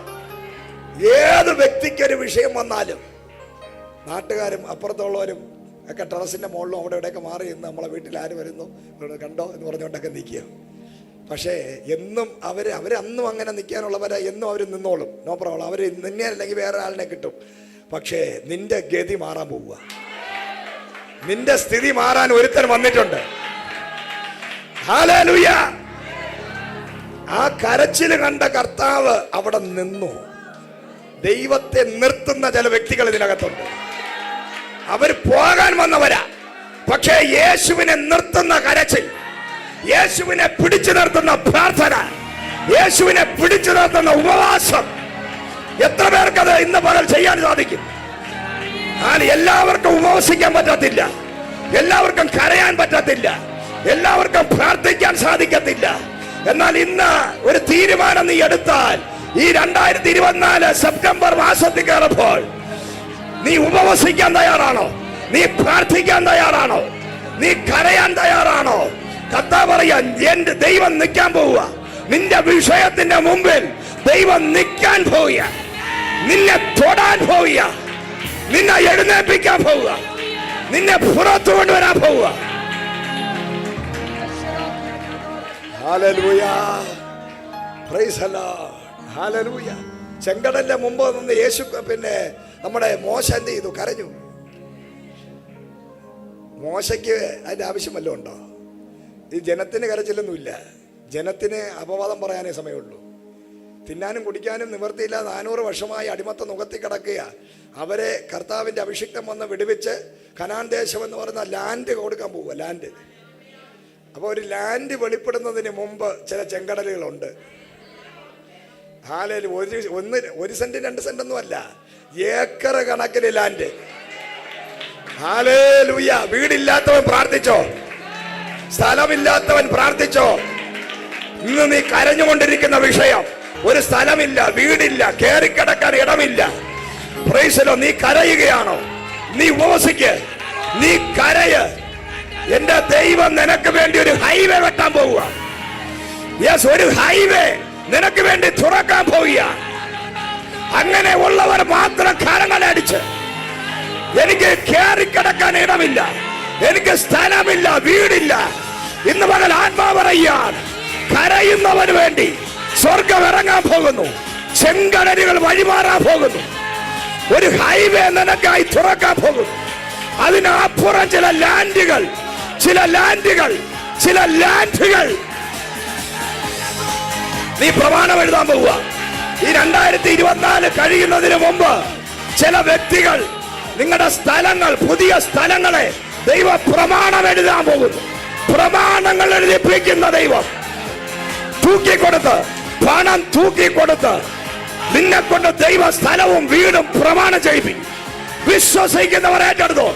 ഏത് വ്യക്തിക്കൊരു വിഷയം വന്നാലും നാട്ടുകാരും അപ്പുറത്തുള്ളവരും ഒക്കെ ടെറസിന്റെ മുകളിലും അവിടെ ഇവിടെയൊക്കെ മാറി നിന്ന് നമ്മളെ വീട്ടിൽ ആര് വരുന്നു കണ്ടോ എന്ന് പറഞ്ഞുകൊണ്ടൊക്കെ നിൽക്കുക. പക്ഷേ എന്നും അവരന്നും അങ്ങനെ നിൽക്കാനുള്ളവരെ എന്നും അവർ നിന്നോളും, നോ പ്രോബ്ലം. അവർ നിന്നെ അല്ലെങ്കിൽ വേറെ ആളിനെ കിട്ടും. പക്ഷേ നിന്റെ ഗതി മാറാൻ പോവുക. നിന്റെ സ്ഥിതി മാറാൻ ഒരുത്തൻ വന്നിട്ടുണ്ട്. ഹല്ലേലൂയ. ആ കരച്ചില് കണ്ട കർത്താവ് അവിടെ നിന്നു. ദൈവത്തെ നിർത്തുന്ന ചില വ്യക്തികൾ ഇതിനകത്തുണ്ട്. അവർ പോകാൻ വന്നവരാ, പക്ഷേ യേശുവിനെ നിർത്തുന്ന കരച്ചിൽ, യേശുവിനെ പിടിച്ചു നിർത്തുന്ന പ്രാർത്ഥന, യേശുവിനെ പിടിച്ചു നിർത്തുന്ന ഉപവാസം, എത്ര പേർക്കത് ഇന്ന് പകൽ ചെയ്യാൻ സാധിക്കും? എല്ലാവർക്കും ഉപവസിക്കാൻ പറ്റത്തില്ല, എല്ലാവർക്കും കരയാൻ പറ്റത്തില്ല, എല്ലാവർക്കും പ്രാർത്ഥിക്കാൻ സാധിക്കത്തില്ല. എന്നാൽ ഇന്ന് ഒരു തീരുമാനം നീ എടുത്താൽ, ഈ 2024 സെപ്റ്റംബർ മാസത്തിൽ കയറുമ്പോൾ നീ ഉപവസിക്കാൻ തയ്യാറാണോ? നീ പ്രാർത്ഥിക്കാൻ തയ്യാറാണോ? നീ കരയാൻ തയ്യാറാണോ? കർത്താവ് പറയാൻ, എന്റെ ദൈവം നിൽക്കാൻ പോവുക. നിന്റെ വിഷയത്തിന്റെ മുമ്പിൽ ദൈവം നിൽക്കാൻ പോവുക, നിന്നെ തൊടാൻ പോവുക, നിന്നെ എഴുന്നേൽപ്പിക്കാൻ പോവുക, നിന്നെ പുറത്തു കൊണ്ടുവരാൻ പോവുക. Hallelujah, praise the Lord, hallelujah. ചെങ്കടലിന്റെ മുമ്പ് നിന്ന് യേശു നമ്മുടെ മോശ എന്ത് ചെയ്തു? കരഞ്ഞു. മോശയ്ക്ക് അതിന്റെ ആവശ്യം വല്ലതും ഉണ്ടോ? ഈ ജനത്തിന് കരച്ചിലൊന്നുമില്ല. ജനത്തിന് അപവാദം പറയാനേ സമയമുള്ളൂ. തിന്നാനും കുടിക്കാനും നിവൃത്തിയില്ല. 400 വർഷമായി അടിമത്തം നുകത്തി കിടക്കുക. അവരെ കർത്താവിന്റെ അഭിഷിക്തം വന്ന് വിടുവിച്ച് കനാൻ ദേശം എന്ന് പറയുന്ന ലാൻഡ് കൊടുക്കാൻ പോവുക. ലാൻഡ്. അപ്പോൾ ഒരു ലാൻഡ് വെളിപ്പെടുന്നതിന് മുമ്പ് ചില ചെങ്കടലുകളുണ്ട്. ഹാലേലു. 1 സെന്റ് 2 സെന്റ് ഒന്നും അല്ല, ഏക്കർ കണക്കിന് ലാൻഡ്. ഹല്ലേലൂയ. വീടില്ലാത്തവൻ പ്രാർത്ഥിച്ചോ, സ്ഥലമില്ലാത്തവൻ പ്രാർത്ഥിച്ചോ. ഇന്ന് നീ കരഞ്ഞുകൊണ്ടിരിക്കുന്ന വിഷയം, ഒരു സ്ഥലമില്ല, വീടില്ല, കേറിക്കിടക്കാൻ ഇടമില്ല. Praise the Lord. നീ കരയുകയാണോ? നീ ഉപവസിക്ക്, നീ കരയ്. എന്റെ ദൈവം നിനക്ക് വേണ്ടി ഒരു ഹൈവേ വെട്ടാൻ പോവുക. യെസ്, ഒരു ഹൈവേ നിനക്ക് വേണ്ടി തുറക്കാൻ പോവുക. അങ്ങനെ ഉള്ളവർ മാത്രം കരങ്ങളടിച്ച്, എനിക്ക് കേറിക്കിടക്കാൻ ഇടമില്ല, എനിക്ക് സ്ഥലമില്ല, വീടില്ല. ഇന്ന് പകൽ ആത്മാവ് പറയാൻ, കരയുന്നവന് വേണ്ടി സ്വർഗം ഇറങ്ങാൻ പോകുന്നു. ചെങ്കടലുകൾ വഴിമാറാൻ പോകുന്നു. ഒരു ഹൈവേ നിനക്കായി തുറക്കാൻ പോകുന്നു. അതിനപ്പുറം ചില ലാൻഡുകൾ നീ പ്രമാണം എഴുതാൻ പോവുക. ഈ 2024 കഴിയുന്നതിന് മുമ്പ് ചില വ്യക്തികൾ നിങ്ങളുടെ സ്ഥലങ്ങൾ, പുതിയ സ്ഥലങ്ങളെ ദൈവ പ്രമാണം എഴുതാൻ പോകുന്നു. പ്രമാണങ്ങൾ എഴുതിപ്പിക്കുന്ന ദൈവം തൂക്കിക്കൊടുത്ത്, പണം തൂക്കിക്കൊടുത്ത് നിന്നെ കൊണ്ട് ദൈവ സ്ഥലവും വീടും പ്രമാണം ചെയ്യിപ്പിക്കും. വിശ്വസിക്കുന്നവർ ഏറ്റെടുത്തോ.